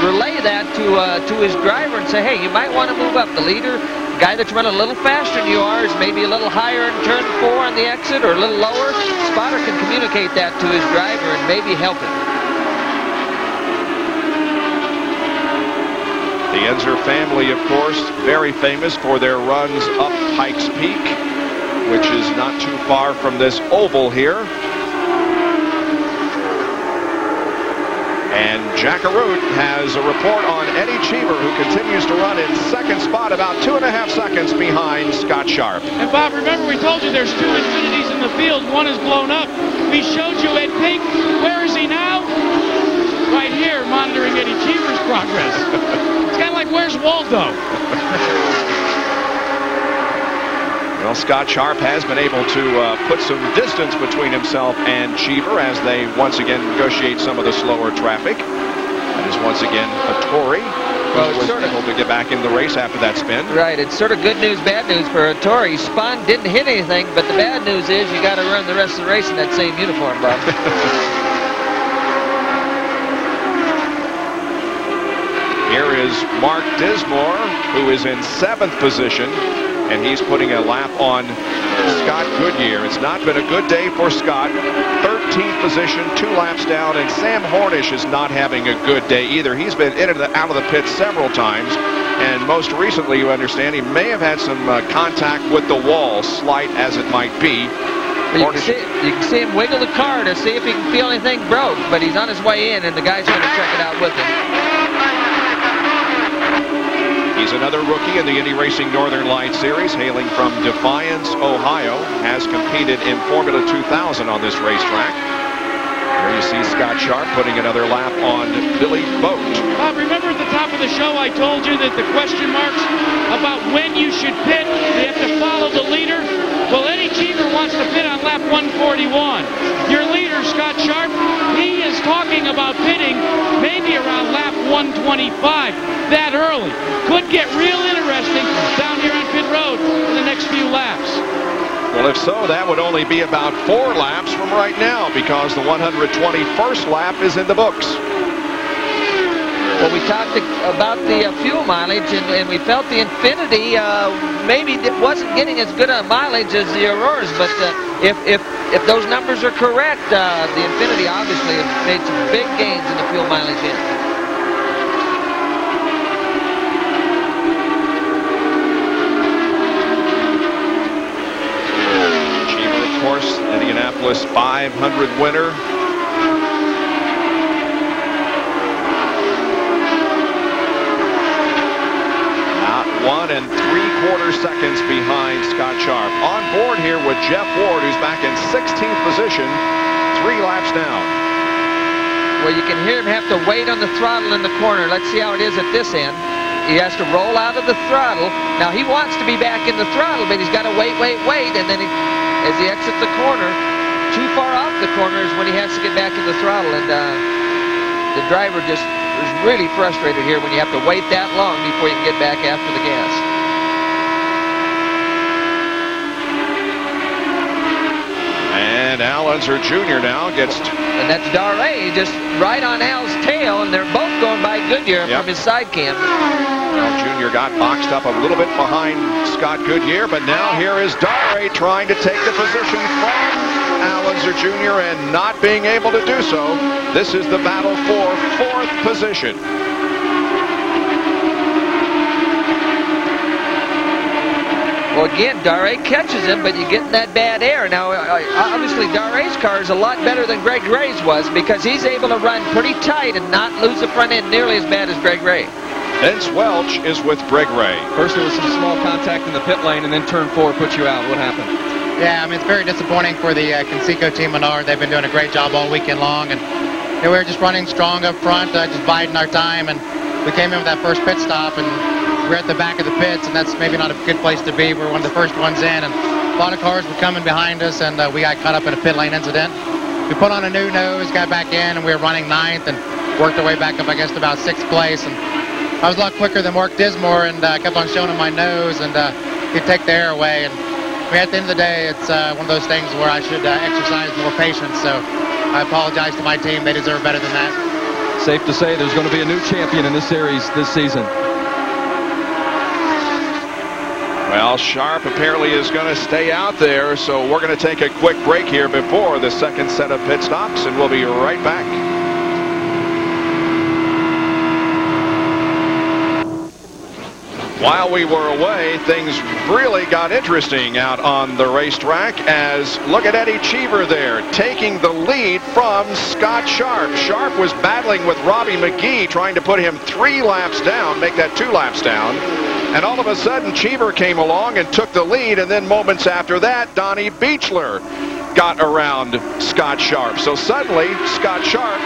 relay that to his driver and say, hey, you might want to move up. The leader, the guy that's running a little faster than you are, is maybe a little higher in turn 4 on the exit or a little lower. Spotter can communicate that to his driver and maybe help him. The Unser family, of course, very famous for their runs up Pikes Peak, which is not too far from this oval here. And Jack Arute has a report on Eddie Cheever, who continues to run in second spot, about 2.5 seconds behind Scott Sharp. And Bob, remember we told you there's 2 Infinitis in the field. One is blown up. We showed you Ed Pink. Where is he now? Right here, monitoring Eddie Cheever's progress. It's kind of like, where's Waldo? Well, Scott Sharp has been able to put some distance between himself and Cheever as they once again negotiate some of the slower traffic. That is once again Hattori, who was able to get back in the race after that spin. Right, it's sort of good news, bad news for Hattori. He spun, didn't hit anything, but the bad news is you got to run the rest of the race in that same uniform, Bob. Here is Mark Dismore, who is in 7th position, and he's putting a lap on Scott Goodyear. It's not been a good day for Scott. 13th position, 2 laps down, and Sam Hornish is not having a good day either. He's been in and out of the pit several times, and most recently, you understand, he may have had some contact with the wall, slight as it might be. You can see him wiggle the car to see if he can feel anything broke, but he's on his way in, and the guy's going to check it out with him. He's another rookie in the Indy Racing Northern Lights Series, hailing from Defiance, Ohio. Has competed in Formula 2000 on this racetrack. Here you see Scott Sharp putting another lap on Billy Boat. Bob, remember at the top of the show I told you that the question marks about when you should pit, you have to follow the leader? Well, Eddie Cheever wants to pit on lap 141. Your leader, Scott Sharp, he is talking about pitting maybe around lap 125, that early. Could get real interesting down here on pit road in the next few laps. Well, if so, that would only be about 4 laps from right now, because the 121st lap is in the books. Well, we talked about the fuel mileage, and we felt the Infiniti maybe wasn't getting as good a mileage as the Auroras, but if those numbers are correct, the Infiniti obviously has made some big gains in the fuel mileage in. Cheever, of course, Indianapolis 500 winner. Not 1 3/4 seconds behind Scott Sharp. On board here with Jeff Ward, who's back in 16th position, 3 laps down. Well, you can hear him have to wait on the throttle in the corner. Let's see how it is at this end. He has to roll out of the throttle. Now, he wants to be back in the throttle, but he's got to wait, and then as he exits the corner, too far off the corner is when he has to get back in the throttle, and the driver just is really frustrated here when you have to wait that long before you can get back after the gas. And Al Unser Jr. now gets... And that's Darley just right on Al's tail, and they're both going by Goodyear from his side cam. Al Jr. got boxed up a little bit behind Scott Goodyear, but now here is Darley trying to take the position from Al LAZER Jr. and not being able to do so. This is the battle for 4th position. Well, again, Dare catches him, but you get in that bad air. Now, obviously, Dare's car is a lot better than Greg Ray's was because he's able to run pretty tight and not lose the front end nearly as bad as Greg Ray. Vince Welch is with Greg Ray. First, there was some small contact in the pit lane, and then turn 4 put you out. What happened? Yeah, I mean, it's very disappointing for the Conseco team Menard. They've been doing a great job all weekend long, and we were just running strong up front, just biding our time, and we came in with that first pit stop, and we're at the back of the pits, and that's maybe not a good place to be. We're one of the first ones in, and a lot of cars were coming behind us, and we got caught up in a pit lane incident. We put on a new nose, got back in, and we were running 9th, and worked our way back up, I guess, to about 6th place. And I was a lot quicker than Mark Dismore, and kept on showing him my nose, and he'd take the air away. And I mean, at the end of the day, it's one of those things where I should exercise more patience. So I apologize to my team. They deserve better than that. Safe to say there's going to be a new champion in this series this season. Well, Sharp apparently is going to stay out there, so we're going to take a quick break here before the second set of pit stops, and we'll be right back. While we were away, things really got interesting out on the racetrack as, look at Eddie Cheever there, taking the lead from Scott Sharp. Sharp was battling with Robbie McGee, trying to put him 3 laps down, make that 2 laps down. And all of a sudden, Cheever came along and took the lead, and then moments after that, Donnie Beechler got around Scott Sharp. So suddenly, Scott Sharp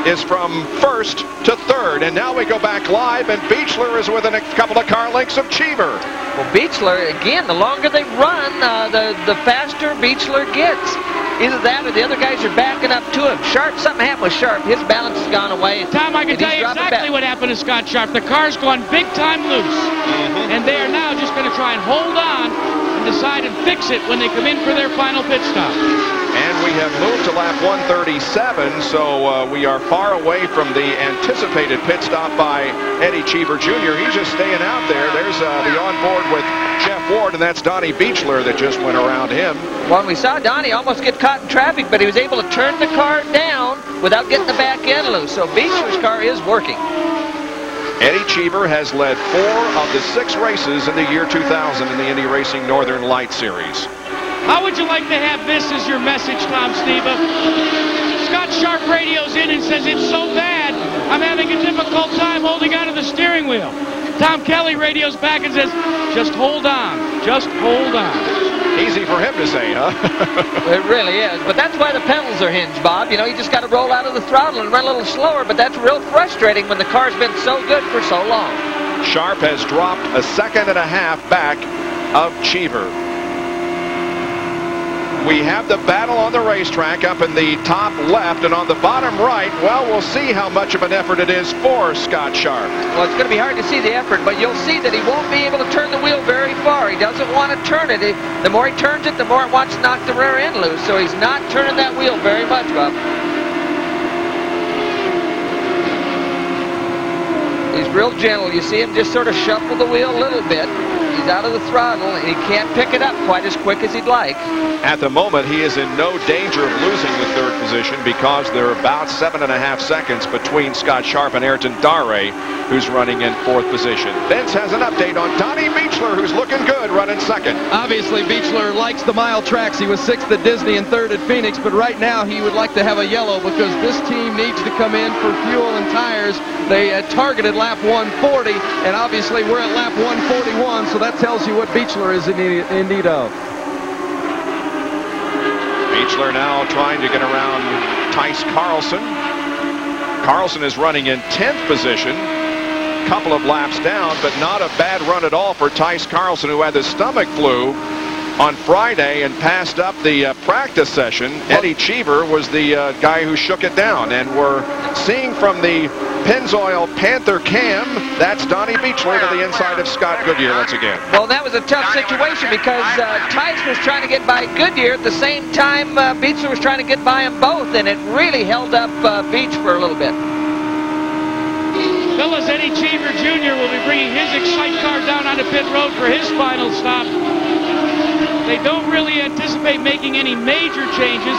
is from 1st to 3rd, and now we go back live, and Beechler is within a couple of car lengths of Cheever. Well, Beechler, again, the longer they run, the faster Beechler gets. Either that or the other guys are backing up to him. Sharp, something happened with Sharp. His balance has gone away. Tom, I can tell you exactly what happened to Scott Sharp. The car's gone big time loose. And they are now just going to try and hold on and decide and fix it when they come in for their final pit stop. And we have moved to lap 137, so we are far away from the anticipated pit stop by Eddie Cheever Jr. He's just staying out there. There's the onboard with Jeff Ward, and that's Donnie Beechler that just went around him. Well, we saw Donnie almost get caught in traffic, but he was able to turn the car down without getting the back end loose. So Beechler's car is working. Eddie Cheever has led 4 of the 6 races in the year 2000 in the Indy Racing Northern Light Series. How would you like to have this as your message, Tom Steva? Scott Sharp radios in and says, it's so bad, I'm having a difficult time holding onto the steering wheel. Tom Kelly radios back and says, just hold on, just hold on. Easy for him to say, huh? It really is, but that's why the pedals are hinged, Bob. You know, you just got to roll out of the throttle and run a little slower, but that's real frustrating when the car's been so good for so long. Sharp has dropped a 1.5 seconds back of Cheever. We have the battle on the racetrack up in the top left, and on the bottom right, well, we'll see how much of an effort it is for Scott Sharp. Well, it's going to be hard to see the effort, but you'll see that he won't be able to turn the wheel very far. He doesn't want to turn it. The more he turns it, the more it wants to knock the rear end loose, so he's not turning that wheel very much, Bob. He's real gentle. You see him just sort of shuffle the wheel a little bit. He's out of the throttle, and he can't pick it up quite as quick as he'd like. At the moment, he is in no danger of losing the 3rd position because there are about 7.5 seconds between Scott Sharp and Ayrton Dare, who's running in 4th position. Vince has an update on Donnie Beechler, who's looking good, running 2nd. Obviously, Beechler likes the mile tracks. He was 6th at Disney and 3rd at Phoenix, but right now he would like to have a yellow because this team needs to come in for fuel and tires. They had targeted lap 140, and obviously we're at lap 141, so that tells you what Beechler is in need of. Beechler now trying to get around Tice Carlson. Carlson is running in 10th position. Couple of laps down, but not a bad run at all for Tice Carlson, who had the stomach flu on Friday and passed up the practice session. Eddie Cheever was the guy who shook it down, and we're seeing from the Pennzoil Panther cam, that's Donnie Beechler to the inside of Scott Goodyear once again. Well, that was a tough situation because Tice was trying to get by Goodyear at the same time Beechler was trying to get by them both, and it really held up Beech for a little bit. Fellas, Eddie Cheever Jr. will be bringing his Excite car down onto pit road for his final stop. They don't really anticipate making any major changes.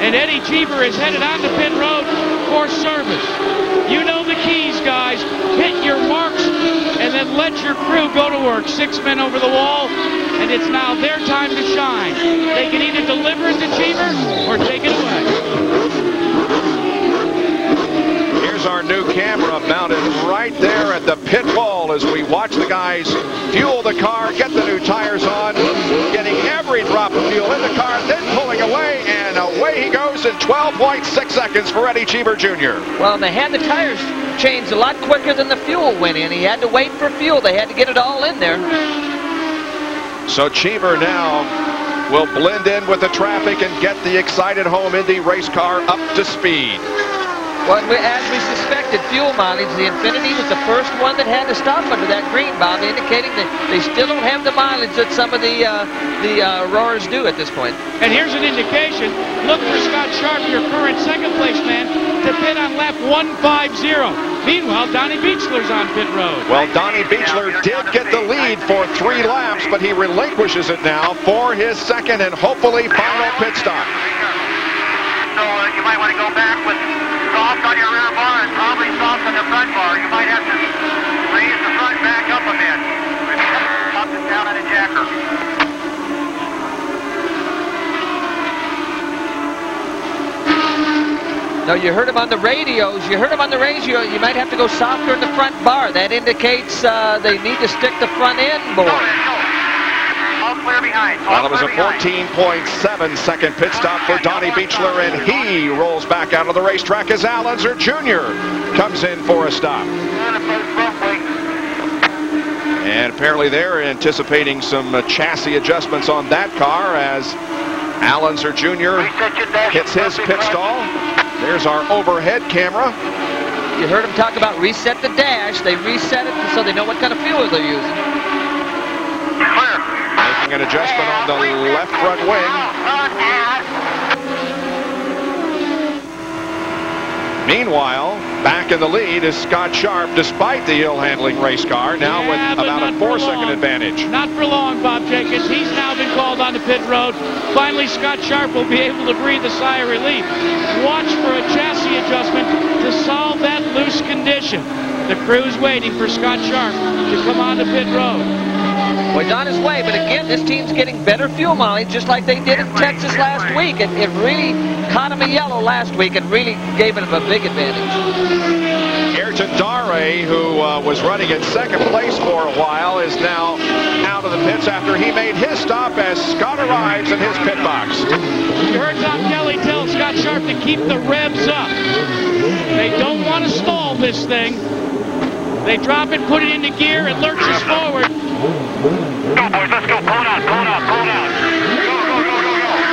And Eddie Cheever is headed onto pit road for service. You know the keys, guys. Hit your marks and then let your crew go to work. 6 men over the wall, and it's now their time to shine. They can either deliver it to Cheever or take it away. Here's our new camera mounted right there at the pit wall as we watch the guys fuel the car, get the new tires on, getting every drop of fuel in the car, then pulling away, and away he goes in 12.6 seconds for Eddie Cheever Jr. Well, they had the tires changed a lot quicker than the fuel went in. He had to wait for fuel. They had to get it all in there. So Cheever now will blend in with the traffic and get the excited home Indy race car up to speed. Well, as we suspected, fuel mileage, the Infiniti was the first one that had to stop under that green, Bob, indicating that they still don't have the mileage that some of the Auroras do at this point. And here's an indication. Look for Scott Sharp, your current second place man, to pit on lap 150. Meanwhile, Donnie Beechler's on pit road. Well, Donnie Beechler did get the lead for 3 laps, but he relinquishes it now for his second and hopefully final pit stop. So you might want to go back with soft on your rear bar and probably soft on the front bar. You might have to raise the front back up a bit. Up and down on a jacker. No, you heard him on the radios. You heard him on the radio. You might have to go softer in the front bar. That indicates they need to stick the front end more. All clear behind. Well, it was a 14.7 second pit stop for Donnie Beechler, and he rolls back out of the racetrack as Al Unser Jr. comes in for a stop. And apparently they're anticipating some chassis adjustments on that car as Al Unser Jr. hits his pit stall. There's our overhead camera. You heard him talk about reset the dash. They reset it so they know what kind of fuel they're using. Making an adjustment on the left front wing. Meanwhile, back in the lead is Scott Sharp, despite the ill-handling race car, now with about a 4-second advantage. Not for long, Bob Jenkins. He's now been called on the pit road. Finally, Scott Sharp will be able to breathe a sigh of relief. Watch for a chassis adjustment to solve that loose condition. The crew's waiting for Scott Sharp to come on the pit road. Well, he's on his way, but again, this team's getting better fuel mileage, just like they did in Texas last week. It really caught him a yellow last week and really gave him a big advantage. Ayrton Dare, who was running in second place for a while, is now out of the pits after he made his stop as Scott arrives in his pit box. You heard Tom Kelly tell Scott Sharp to keep the revs up. They don't want to stall this thing. They drop it, put it into gear, it lurches forward. Go, boys, let's go. Pull it out, pull it out, pull it out. Go, go, go, go, go.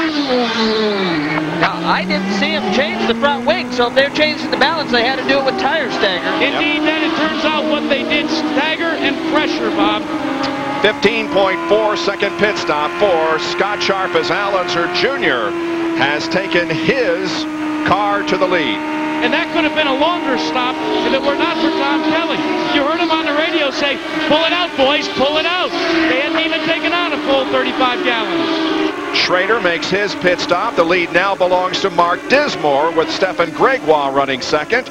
Now, I didn't see him change the front wing, so if they're changing the balance, they had to do it with tire stagger. Indeed, then it turns out what they did, stagger and pressure, Bob. 15.4 second pit stop for Scott Sharp as Al Unser Jr. has taken his car to the lead. And that could have been a longer stop if it were not for Tom Kelly. You heard him on the radio say, pull it out, boys, pull it out. They hadn't even taken on a full 35 gallons. Schrader makes his pit stop. The lead now belongs to Mark Dismore with Stefan Gregoire running second.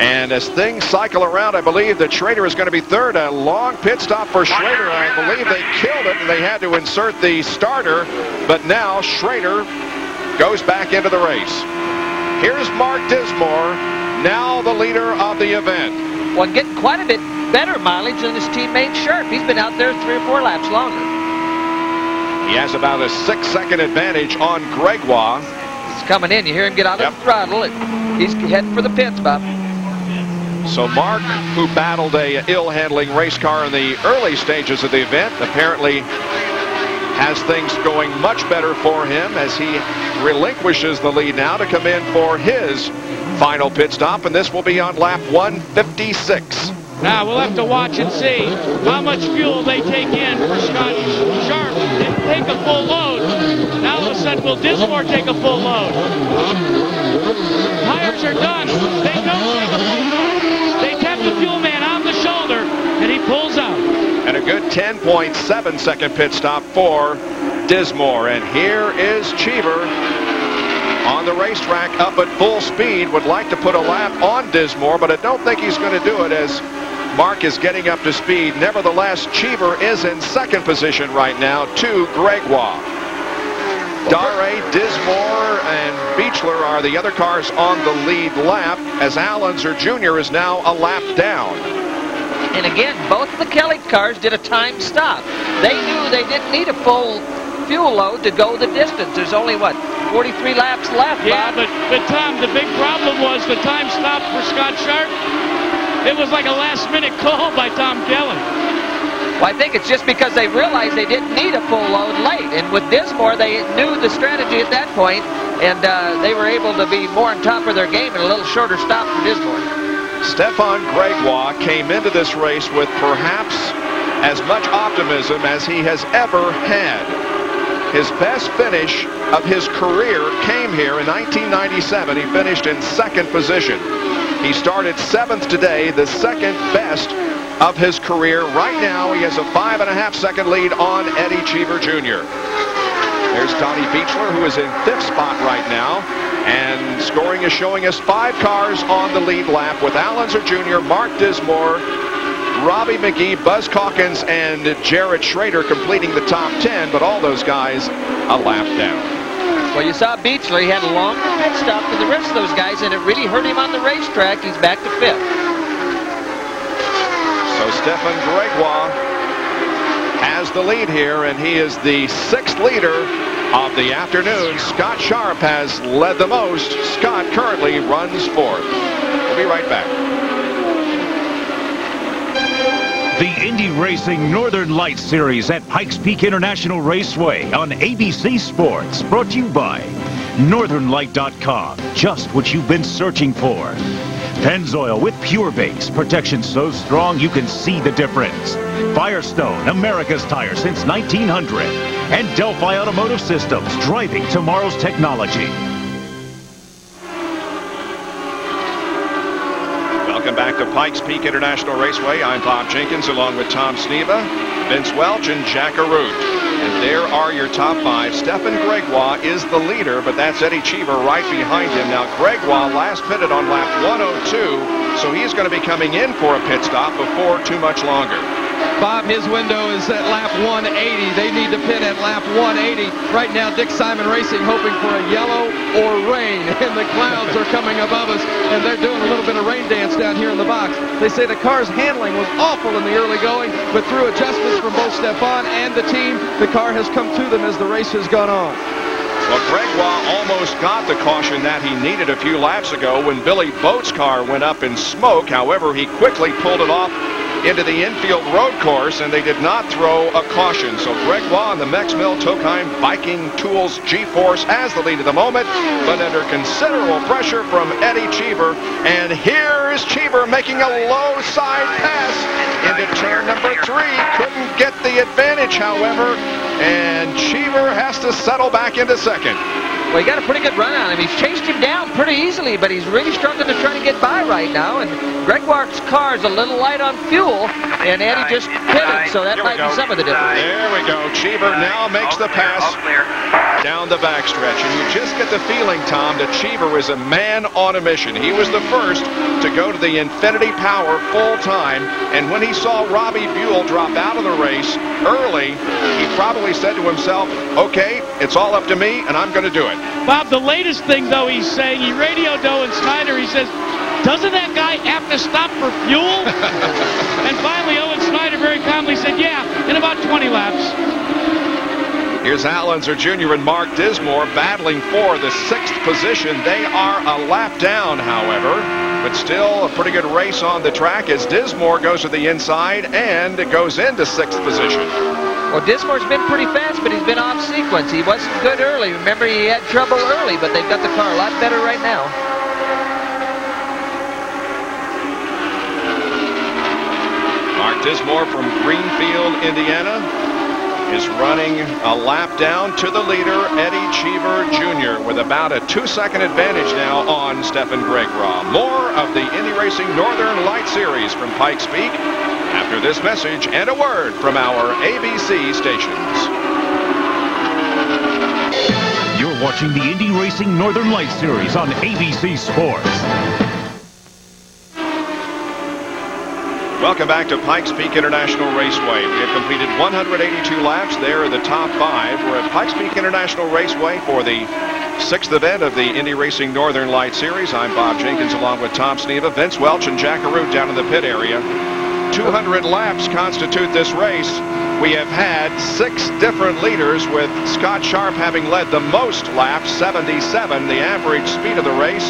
And as things cycle around, I believe that Schrader is going to be third. A long pit stop for Schrader. I believe they killed it and they had to insert the starter. But now Schrader goes back into the race. Here's Mark Dismore, now the leader of the event. Well, getting quite a bit better mileage than his teammate Sharp. He's been out there 3 or 4 laps longer. He has about a 6-second advantage on Gregoire. He's coming in. You hear him get out of the throttle. He's heading for the pits, Bob. So Mark, who battled a ill-handling race car in the early stages of the event, apparently has things going much better for him as he relinquishes the lead now to come in for his final pit stop, and this will be on lap 156. Now we'll have to watch and see how much fuel they take in for Scott Sharp. Didn't take a full load. Now all of a sudden will Dismore take a full load? Tires are done. They don't take a full load. They tap the fuel man on the shoulder and he pulls out. And a good 10.7 second pit stop for DISMORE. And here is Cheever on the racetrack up at full speed. Would like to put a lap on DISMORE, but I don't think he's going to do it as Mark is getting up to speed. Nevertheless, Cheever is in second position right now to Gregoire. Dare, DISMORE, and Beechler are the other cars on the lead lap, as LAZER Jr. is now a lap down. And again, both of the Kelly cars did a time stop. They knew they didn't need a full fuel load to go the distance. There's only, what, 43 laps left, Yeah, Bob? but Tom, the big problem was the time stop for Scott Sharp. It was like a last-minute call by Tom Kelly. Well, I think it's just because they realized they didn't need a full load late. And with DISMORE, they knew the strategy at that point, and they were able to be more on top of their game and a little shorter stop for DISMORE. Stefan Gregoire came into this race with perhaps as much optimism as he has ever had. His best finish of his career came here in 1997. He finished in second position. He started 7th today, the second best of his career. Right now, he has a 5.5-second lead on Eddie Cheever Jr. There's Donnie Beechler, who is in 5th spot right now. And scoring is showing us 5 cars on the lead lap with LAZER Jr., Mark DISMORE, Robbie McGee, Buzz Calkins, and Jared Schrader completing the top 10, but all those guys a lap down. Well, you saw Beechler. He had a longer pit stop than the rest of those guys, and it really hurt him on the racetrack. He's back to 5th. So Stefan Gregoire has the lead here, and he is the 6th leader of the afternoon. Scott Sharp has led the most. Scott currently runs 4th. We'll be right back. The Indy Racing Northern Lights Series at Pikes Peak International Raceway on ABC Sports. Brought to you by NorthernLight.com. Just what you've been searching for. Pennzoil with Pure Base. Protection so strong you can see the difference. Firestone, America's tire since 1900. And Delphi Automotive Systems, driving tomorrow's technology. Welcome back to Pikes Peak International Raceway. I'm Bob Jenkins along with Tom Sneva, Vince Welch, and Jack Arute. And there are your top 5. Stefan Gregoire is the leader, but that's Eddie Cheever right behind him. Now, Gregoire last pitted on lap 102, so he's going to be coming in for a pit stop before too much longer. Bob, his window is at lap 180. They need to pit at lap 180. Right now, Dick Simon Racing hoping for a yellow or rain, and the clouds are coming above us, and they're doing a little bit of rain dance down here in the box. They say the car's handling was awful in the early going, but through adjustments from both Stefan and the team, the car has come to them as the race has gone on. Well, Gregoire almost got the caution that he needed a few laps ago when Billy Boat's car went up in smoke. However, he quickly pulled it off into the infield road course, and they did not throw a caution. So Gregoire and the Mex Mill Tokheim Viking Tools G-Force has the lead at the moment, but under considerable pressure from Eddie Cheever. And here is Cheever making a low side pass into turn number 3. Couldn't get the advantage, however, and Cheever has to settle back into second. Well, he got a pretty good run on him. He's chased him down pretty easily, but he's really struggling to try to get by right now. And Gregoire's car is a little light on fuel, and Eddie just pitted, so that might be some of the difference. There we go. Cheever now makes the pass down the backstretch. And you just get the feeling, Tom, that Cheever is a man on a mission. He was the first to go to the Infiniti Power full time, and when he saw Robbie Buell drop out of the race early, he probably said to himself, okay, it's all up to me, and I'm going to do it. Bob, the latest thing, though, he's saying, he radioed Owen Snyder, he says, doesn't that guy have to stop for fuel? And finally, Owen Snyder very calmly said, yeah, in about 20 laps. Here's LAZER Jr. and Mark DISMORE battling for the 6th position. They are a lap down, however, but still a pretty good race on the track as DISMORE goes to the inside and it goes into 6th position. Well, DISMORE's been pretty fast, but he's been off sequence. He wasn't good early. Remember, he had trouble early, but they've got the car a lot better right now. Mark DISMORE from Greenfield, Indiana, is running a lap down to the leader, Eddie Cheever Jr., with about a 2-second advantage now on Stefan Gregoire. More of the Indy Racing Northern Light Series from Pikes Peak after this message and a word from our ABC stations. watching the Indy Racing Northern Lights Series on ABC Sports. Welcome back to Pikes Peak International Raceway. We have completed 182 laps. There are the top 5. We're at Pikes Peak International Raceway for the 6th event of the Indy Racing Northern Lights Series. I'm Bob Jenkins along with Tom Sneva, Vince Welch, and Jack Arute down in the pit area. 200 laps constitute this race. We have had 6 different leaders, with Scott Sharp having led the most laps, 77. The average speed of the race,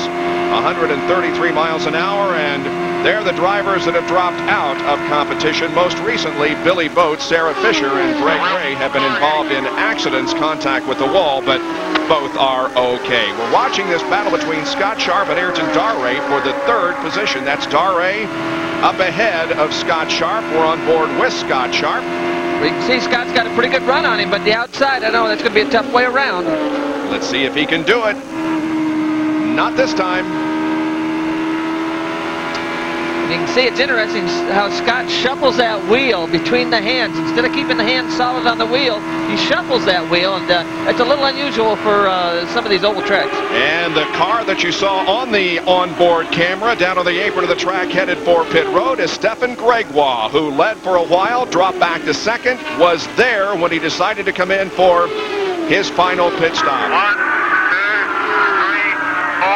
133 miles an hour, and they're the drivers that have dropped out of competition. Most recently, Billy Boat, Sarah Fisher, and Greg Ray have been involved in accidents, contact with the wall, but both are okay. We're watching this battle between Scott Sharp and Ayrton Darray for the 3rd position. That's Darray up ahead of Scott Sharp. We're on board with Scott Sharp. We can see Scott's got a pretty good run on him, but the outside, I know that's going to be a tough way around. Let's see if he can do it. Not this time. You can see it's interesting how Scott shuffles that wheel between the hands. Instead of keeping the hands solid on the wheel, he shuffles that wheel, and it's a little unusual for some of these oval tracks. And the car that you saw on the onboard camera down on the apron of the track headed for pit road is Stefan Gregoire, who led for a while, dropped back to 2nd, was there when he decided to come in for his final pit stop. 1, 2, 3, 4,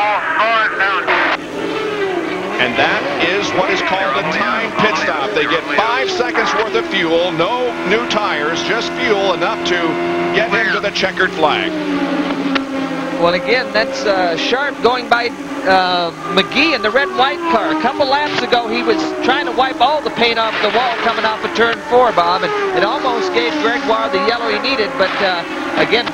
4 down. And that is what is called a timed pit stop. They get 5 seconds worth of fuel, no new tires, just fuel enough to get him to the checkered flag. Well, again, that's Sharp going by McGee in the red and white car. A couple laps ago, he was trying to wipe all the paint off the wall coming off of turn 4, Bob, and it almost gave Gregoire the yellow he needed, but again,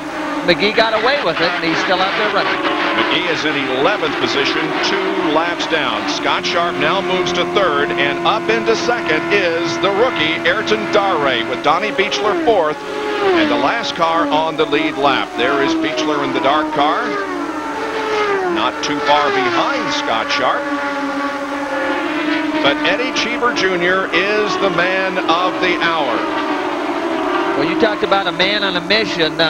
McGee got away with it, and he's still out there running. McGee is in 11th position, 2 laps down. Scott Sharp now moves to 3rd, and up into 2nd is the rookie, Ayrton Darray, with Donnie Beechler 4th, and the last car on the lead lap. There is Beechler in the dark car, not too far behind Scott Sharp. But Eddie Cheever Jr. is the man of the hour. Well, you talked about a man on a mission.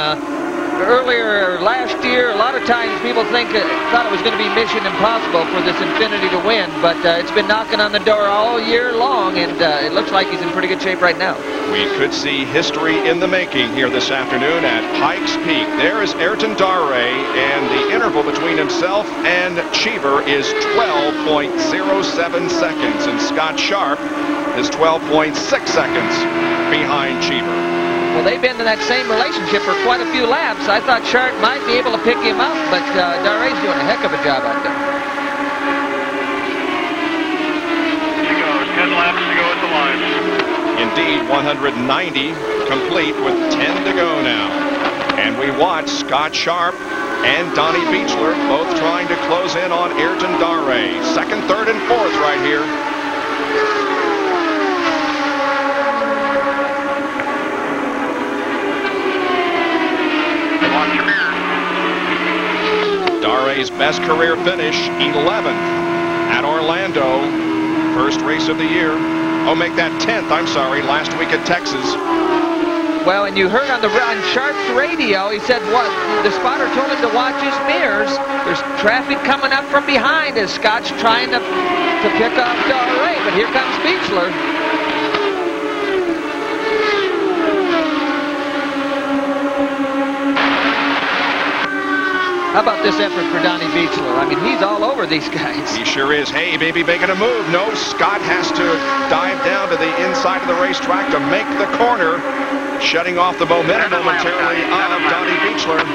Earlier last year, a lot of times people thought it was going to be mission impossible for this Infiniti to win, but it's been knocking on the door all year long, and it looks like he's in pretty good shape right now. We could see history in the making here this afternoon at Pikes Peak. There is Ayrton Darray, and the interval between himself and Cheever is 12.07 seconds, and Scott Sharp is 12.6 seconds behind Cheever. Well, they've been in that same relationship for quite a few laps. I thought Sharp might be able to pick him up, but Darray's doing a heck of a job out there. He goes, 10 laps to go at the line. Indeed, 190 complete with 10 to go now. And we watch Scott Sharp and Donnie Beechler both trying to close in on Ayrton Darray. 2nd, 3rd, and 4th right here. Darray's best career finish, 11th at Orlando. First race of the year. Oh, make that 10th, I'm sorry, last week at Texas. Well, and you heard on Sharp's radio, he said what the spotter told him to watch his mirrors. There's traffic coming up from behind as Scott's trying to pick off Darray, but here comes Beechler. How about this effort for Donnie Beechler? I mean, he's all over these guys. He sure is. Hey, baby, making a move. No, Scott has to dive down to the inside of the racetrack to make the corner, shutting off the momentum momentarily of Donnie Beechler.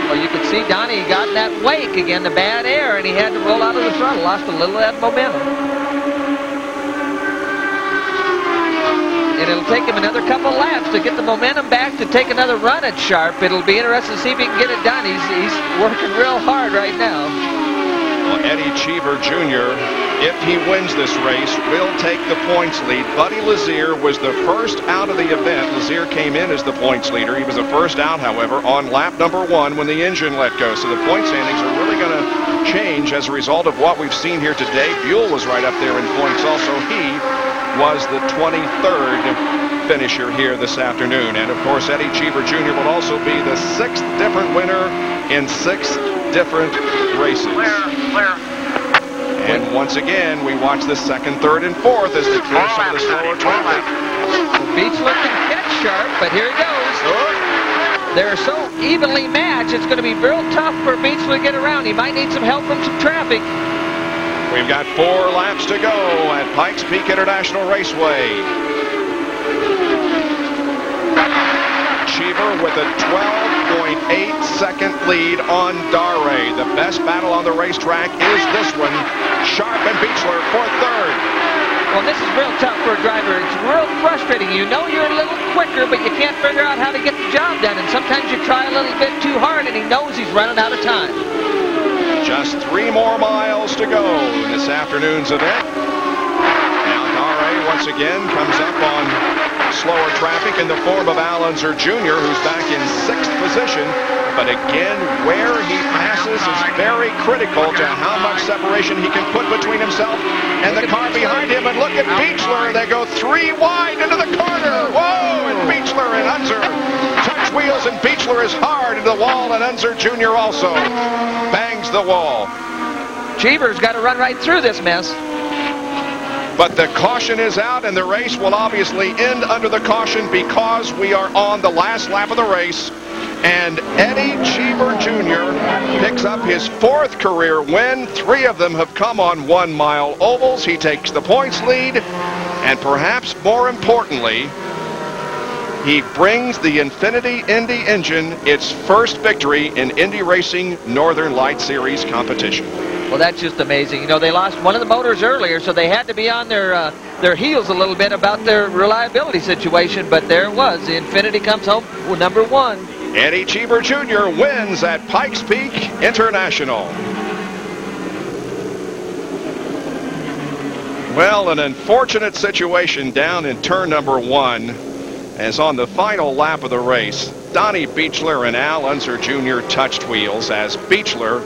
Well, you could see Donnie got in that wake again, the bad air, and he had to roll out of the throttle, lost a little of that momentum. And it'll take him another couple laps to get the momentum back to take another run at Sharp. It'll be interesting to see if he can get it done. He's working real hard right now. Well, Eddie Cheever Jr., if he wins this race, will take the points lead. Buddy LAZER was the first out of the event. LAZER came in as the points leader. He was the first out, however, on lap number 1 when the engine let go. So the point standings are really going to change as a result of what we've seen here today. Buell was right up there in points also. He was the 23rd finisher here this afternoon. And, of course, Eddie Cheever Jr. will also be the 6th different winner in 6 different races. And once again, we watch the 2nd, 3rd, and 4th as they clear some of the slower traffic. Beachler can catch Sharp, but here he goes. They're so evenly matched, it's going to be real tough for Beachler to get around. He might need some help from some traffic. We've got 4 laps to go at Pikes Peak International Raceway. Cheever with a 12.8-second lead on Dare. The best battle on the racetrack is this one. Sharp and Beachler for 3rd. Well, this is real tough for a driver. It's real frustrating. You know you're a little quicker, but you can't figure out how to get the job done. And sometimes you try a little bit too hard, and he knows he's running out of time. Just 3 more miles to go in this afternoon's event. Now Dare once again comes up on slower traffic in the form of Untitled Jr., who's back in 6th position. But again, where he passes is very critical to how much separation he can put between himself and the car behind him. And look at Beachler. They go 3 wide into the corner. Whoa! And Beachler and Unser touch wheels, and Beachler is hard into the wall, and Unser Jr. also bangs the wall. Cheever's got to run right through this mess. But the caution is out, and the race will obviously end under the caution because we are on the last lap of the race. And Eddie Cheever Jr. picks up his 4th career win. 3 of them have come on 1-mile ovals. He takes the points lead, and perhaps more importantly, he brings the Infiniti Indy engine its first victory in Indy Racing Northern Light Series competition. Well, that's just amazing. You know, they lost one of the motors earlier, so they had to be on their heels a little bit about their reliability situation, but there it was. The Infiniti comes home with number 1. Eddie Cheever Jr. wins at Pikes Peak International. Well, an unfortunate situation down in turn number 1, as on the final lap of the race, Donnie Beachler and Al Unser Jr. touched wheels as Beachler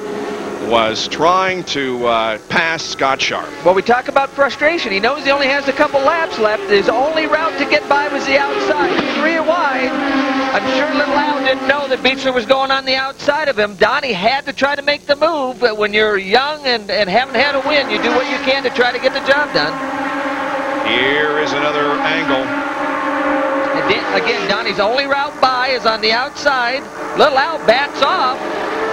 was trying to pass Scott Sharp. Well, we talk about frustration. He knows he only has a couple laps left. His only route to get by was the outside. 3 wide. I'm sure little Al didn't know that Beachler was going on the outside of him. Donnie had to try to make the move, but when you're young and haven't had a win, you do what you can to try to get the job done. Here is another angle. Again, Donnie's only route by is on the outside. Little Al backs off,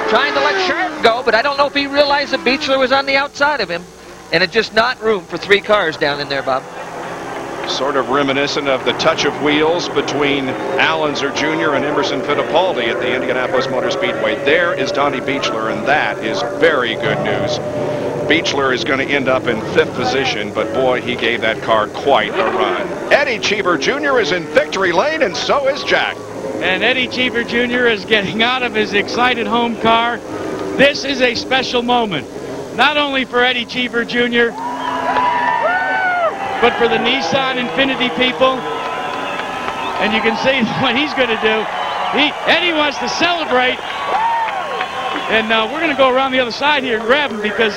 trying to let Sharp go, but I don't know if he realized that Beachler was on the outside of him. And it's just not room for 3 cars down in there, Bob. Sort of reminiscent of the touch of wheels between Al Unser Jr. and Emerson Fittipaldi at the Indianapolis Motor Speedway. There is Donnie Beachler, and that is very good news. Beachler is going to end up in 5th position, but boy, he gave that car quite a run. Eddie Cheever Jr. is in victory lane, and so is Jack. And Eddie Cheever Jr. is getting out of his excited home car. This is a special moment, not only for Eddie Cheever Jr., but for the Nissan Infiniti people. And you can see what he's going to do. Eddie wants to celebrate. And we're going to go around the other side here and grab him because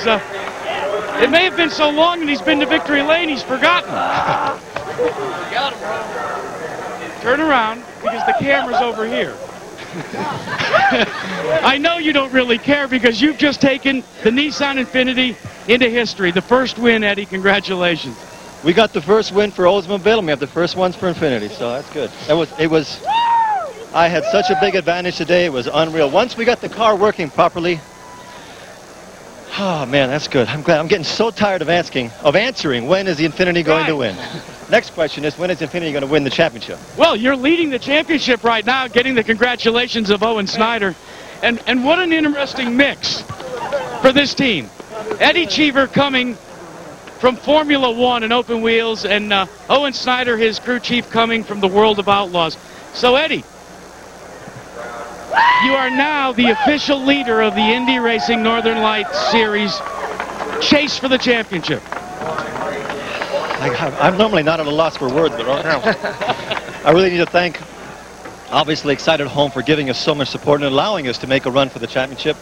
it may have been so long that he's been to victory lane, he's forgotten. Got him, bro. Turn around because the camera's over here. I know you don't really care because you've just taken the Nissan Infiniti into history. The first win, Eddie. Congratulations. We got the first win for Oldsmobile, and we have the first ones for Infiniti, so that's good. I had such a big advantage today. It was unreal. Once we got the car working properly, oh man, that's good. I'm glad. I'm getting so tired of answering when is the Infiniti going to win. Next question is, when is Infiniti going to win the championship? Well, you're leading the championship right now, getting the congratulations of Owen Snyder. And what an interesting mix for this team. Eddie Cheever coming from Formula One and open wheels, and Owen Snyder, his crew chief, coming from the World of Outlaws. So, Eddie, you are now the official leader of the Indy Racing Northern Lights Series chase for the championship. I'm normally not at a loss for words, but right now, I really need to thank, obviously, Excited Home for giving us so much support and allowing us to make a run for the championship.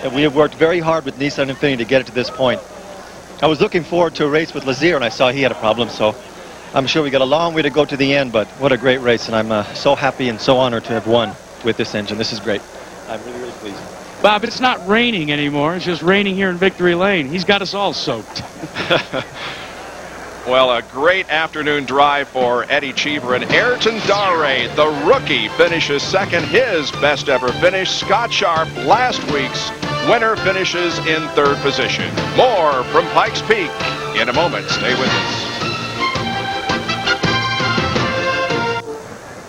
And we have worked very hard with Nissan Infiniti to get it to this point. I was looking forward to a race with LAZER, and I saw he had a problem, so I'm sure we got a long way to go to the end, but what a great race, and I'm so happy and so honored to have won with this engine. This is great. I'm really, really pleased. Bob, it's not raining anymore. It's just raining here in Victory Lane. He's got us all soaked. Well, a great afternoon drive for Eddie Cheever, and Ayrton Dare, the rookie, finishes second, his best ever finish. Scott Sharp, last week's winner, finishes in third position. More from Pikes Peak in a moment. Stay with us.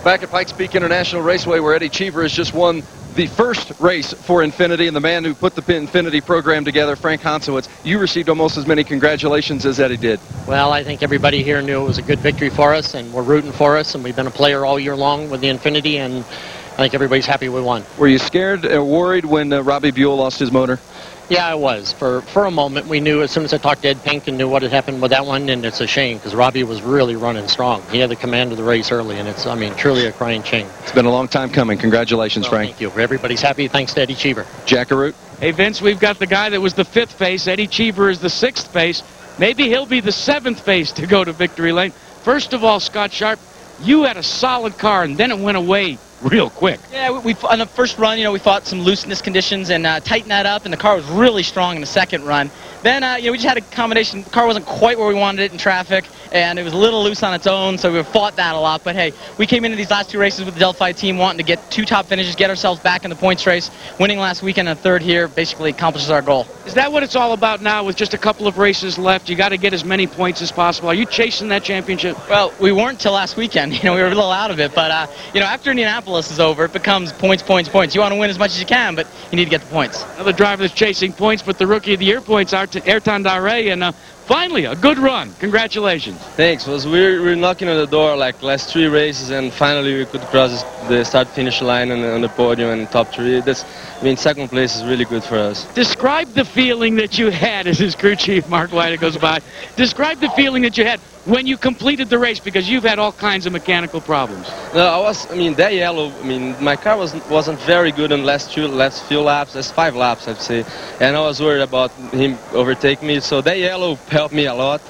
Back at Pikes Peak International Raceway, where Eddie Cheever has just won the first race for Infiniti, and the man who put the Infiniti program together, Frank Hansowitz. You received almost as many congratulations as Eddie did. Well, I think everybody here knew it was a good victory for us, and we're rooting for us, and we've been a player all year long with the Infiniti, and I think everybody's happy we won. Were you scared or worried when Robbie Buell lost his motor? Yeah, I was. For a moment, we knew as soon as I talked to Ed Pink and knew what had happened with that one, and it's a shame because Robbie was really running strong. He had the command of the race early, and it's, I mean, truly a crying shame. It's been a long time coming. Congratulations, Frank. Thank you. Everybody's happy. Thanks to Eddie Cheever. Jackaroo. Hey, Vince, we've got the guy that was the 5th face. Eddie Cheever is the 6th face. Maybe he'll be the 7th face to go to Victory Lane. First of all, Scott Sharp, you had a solid car, and then it went away real quick. Yeah, we on the first run, you know, we fought some looseness conditions and tightened that up, and the car was really strong in the second run. Then, you know, we just had a combination. The car wasn't quite where we wanted it in traffic, and it was a little loose on its own, so we fought that a lot. But, hey, we came into these last 2 races with the Delphi team wanting to get 2 top finishes, get ourselves back in the points race. Winning last weekend and a 3rd here basically accomplishes our goal. Is that what it's all about now with just a couple of races left? You got to get as many points as possible. Are you chasing that championship? Well, we weren't till last weekend. You know, we were a little out of it. But, you know, after Indianapolis is over, it becomes points, points, points. You want to win as much as you can, but you need to get the points. Another driver that's chasing points, but the Rookie of the Year points are to Ayrton Dare, and finally, a good run. Congratulations. Thanks. We're knocking on the door like last 3 races, and finally we could cross the start-finish line on the podium and top 3. That's, I mean, 2nd place is really good for us. Describe the feeling that you had as his crew chief, Mark White, goes by. Describe the feeling that you had when you completed the race, because you've had all kinds of mechanical problems. No, I mean, that yellow, I mean, my car wasn't very good in last few laps, that's 5 laps, I'd say. And I was worried about him overtaking me, so that yellow helped me a lot.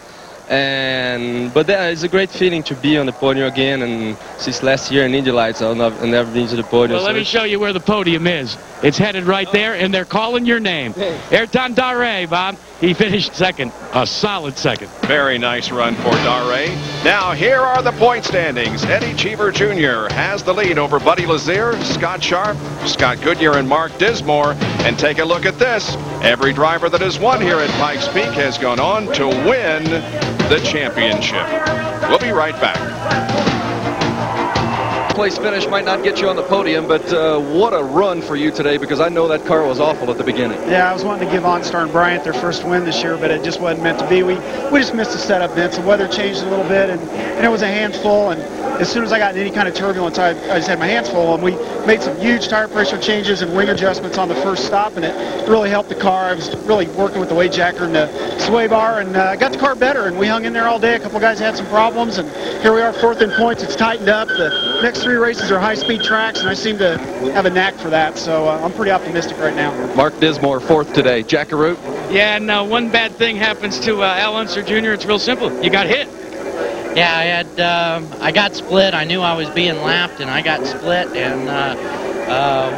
But it's a great feeling to be on the podium again, and since last year in Indy Lights, I've never been to the podium. Well, let me show you where the podium is. It's headed right there, and they're calling your name. Ayrton Dare, Bob. He finished 2nd, a solid 2nd. Very nice run for Dare. Now, here are the point standings. Eddie Cheever Jr. has the lead over Buddy LaZeer, Scott Sharp, Scott Goodyear, and Mark Dismore. And take a look at this. Every driver that has won here at Pikes Peak has gone on to win the championship. We'll be right back. Place finish might not get you on the podium, but what a run for you today, because I know that car was awful at the beginning. Yeah, I was wanting to give OnStar and Bryant their first win this year, but it just wasn't meant to be. We just missed the setup, Vince. The weather changed a little bit, and it was a handful, and as soon as I got in any kind of turbulence, I just had my hands full, and we made some huge tire pressure changes and wing adjustments on the first stop, and it really helped the car. I was really working with the weight jacker and the sway bar, and got the car better, and we hung in there all day. A couple guys had some problems, and here we are, 4th in points. It's tightened up. The next 3 races are high-speed tracks, and I seem to have a knack for that, so I'm pretty optimistic right now. Mark Dismore, 4th today. Jackaroo? Yeah, and one bad thing happens to Al Unser Jr. It's real simple. You got hit. Yeah, I got split. I knew I was being lapped, and I got split, and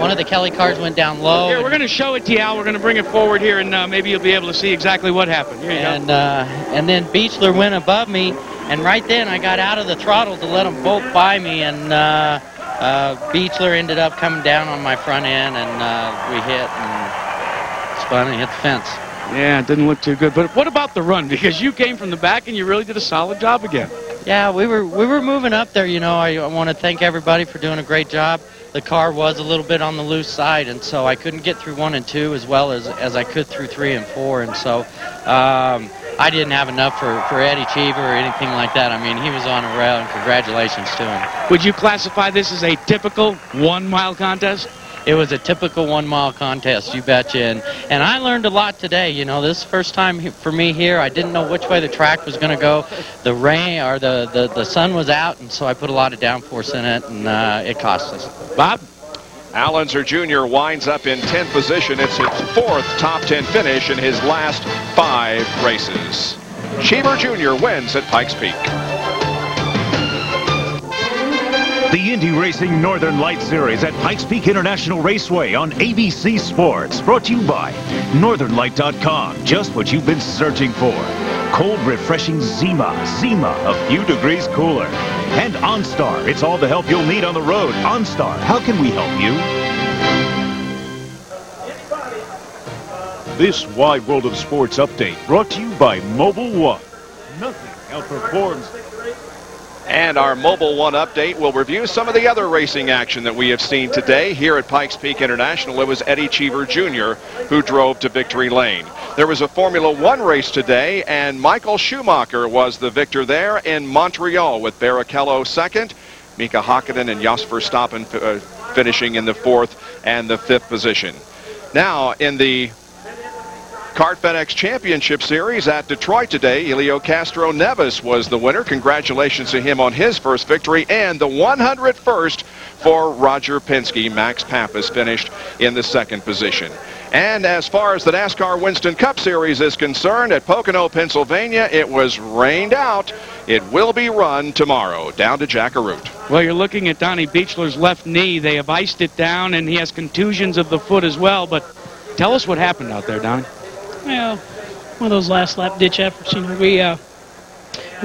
one of the Kelly cars went down low. Here, we're going to show it to you, Al. We're going to bring it forward here, and maybe you'll be able to see exactly what happened. Here you go. And then Beechler went above me, and right then I got out of the throttle to let them both by me, and Beechler ended up coming down on my front end, and we hit and spun and hit the fence. Yeah, it didn't look too good. But what about the run? Because you came from the back and you really did a solid job again. Yeah, we were moving up there. You know, I want to thank everybody for doing a great job. The car was a little bit on the loose side, and so I couldn't get through 1 and 2 as well as I could through 3 and 4, and so I didn't have enough for Eddie Cheever or anything like that. I mean, he was on a rail, and congratulations to him. Would you classify this as a typical 1-mile contest? It was a typical 1-mile contest, you betcha. And I learned a lot today. You know, this is the first time for me here. I didn't know which way the track was going to go. The rain or the sun was out, and so I put a lot of downforce in it, and it cost us. Bob? Al Unser Jr. winds up in 10th position. It's his 4th top 10 finish in his last 5 races. Cheever Jr. wins at Pikes Peak. The Indy Racing Northern Light Series at Pikes Peak International Raceway on ABC Sports. Brought to you by NorthernLight.com. Just what you've been searching for. Cold, refreshing Zima. Zima, a few degrees cooler. And OnStar. It's all the help you'll need on the road. OnStar, how can we help you? This Wide World of Sports update brought to you by Mobile One. Nothing outperforms. And our Mobile One update will review some of the other racing action that we have seen today here at Pikes Peak International. It was Eddie Cheever Jr. who drove to victory lane. There was a Formula One race today, and Michael Schumacher was the victor there in Montreal with Barrichello second, Mika Hakkinen and Jos Verstappen finishing in the 4th and the 5th position. Now, in the Kart FedEx Championship Series at Detroit today, Helio Castro Neves was the winner. Congratulations to him on his first victory, and the 101st for Roger Penske. Max Pappas finished in the 2nd position. And as far as the NASCAR Winston Cup Series is concerned, at Pocono, Pennsylvania, it was rained out. It will be run tomorrow. Down to Jack Arute. Well, you're looking at Donnie Beechler's left knee. They have iced it down, and he has contusions of the foot as well. But tell us what happened out there, Donnie. Well, one of those last lap ditch efforts. You know, we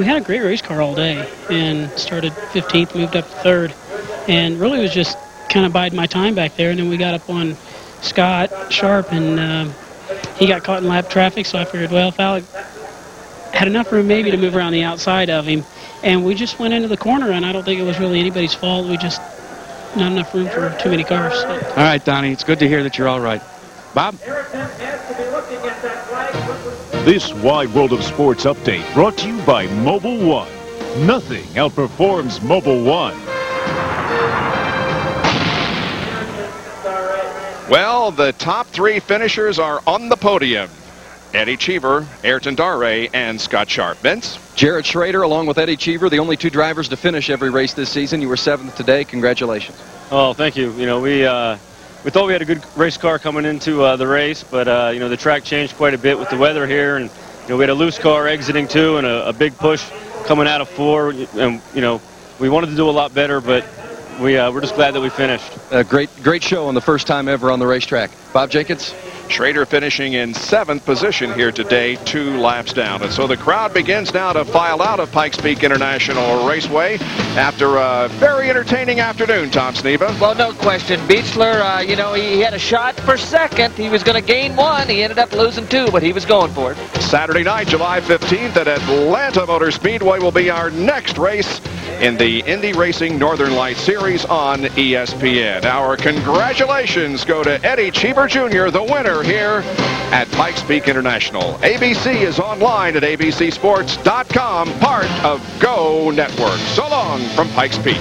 had a great race car all day and started 15th, moved up to 3rd, and really was just kind of biding my time back there. And then we got up on Scott Sharp, and he got caught in lap traffic. So I figured, well, if Alec had enough room maybe to move around the outside of him, and we just went into the corner. And I don't think it was really anybody's fault. We just not enough room for too many cars. So. All right, Donnie, it's good to hear that you're all right. Bob? This Wide World of Sports update brought to you by Mobile One. Nothing outperforms Mobile One. Well, the top 3 finishers are on the podium. Eddie Cheever, Ayrton Daré, and Scott Sharp. Vince? Jared Schrader along with Eddie Cheever, the only 2 drivers to finish every race this season. You were 7th today. Congratulations. Oh, thank you. You know, we thought we had a good race car coming into the race, but you know, the track changed quite a bit with the weather here, and you know, we had a loose car exiting 2 and a big push coming out of 4, and you know, we wanted to do a lot better, but we're just glad that we finished. A great show on the first time ever on the racetrack. Bob Jenkins? Schrader finishing in 7th position here today, 2 laps down. And so the crowd begins now to file out of Pikes Peak International Raceway after a very entertaining afternoon, Tom Sneva. Well, no question. Beechler, you know, he had a shot for 2nd. He was going to gain 1. He ended up losing 2, but he was going for it. Saturday night, July 15th at Atlanta Motor Speedway will be our next race in the Indy Racing Northern Light Series on ESPN. Our congratulations go to Eddie Cheever Jr., the winner here at Pikes Peak International. ABC is online at abcsports.com, part of Go Network. So long from Pikes Peak.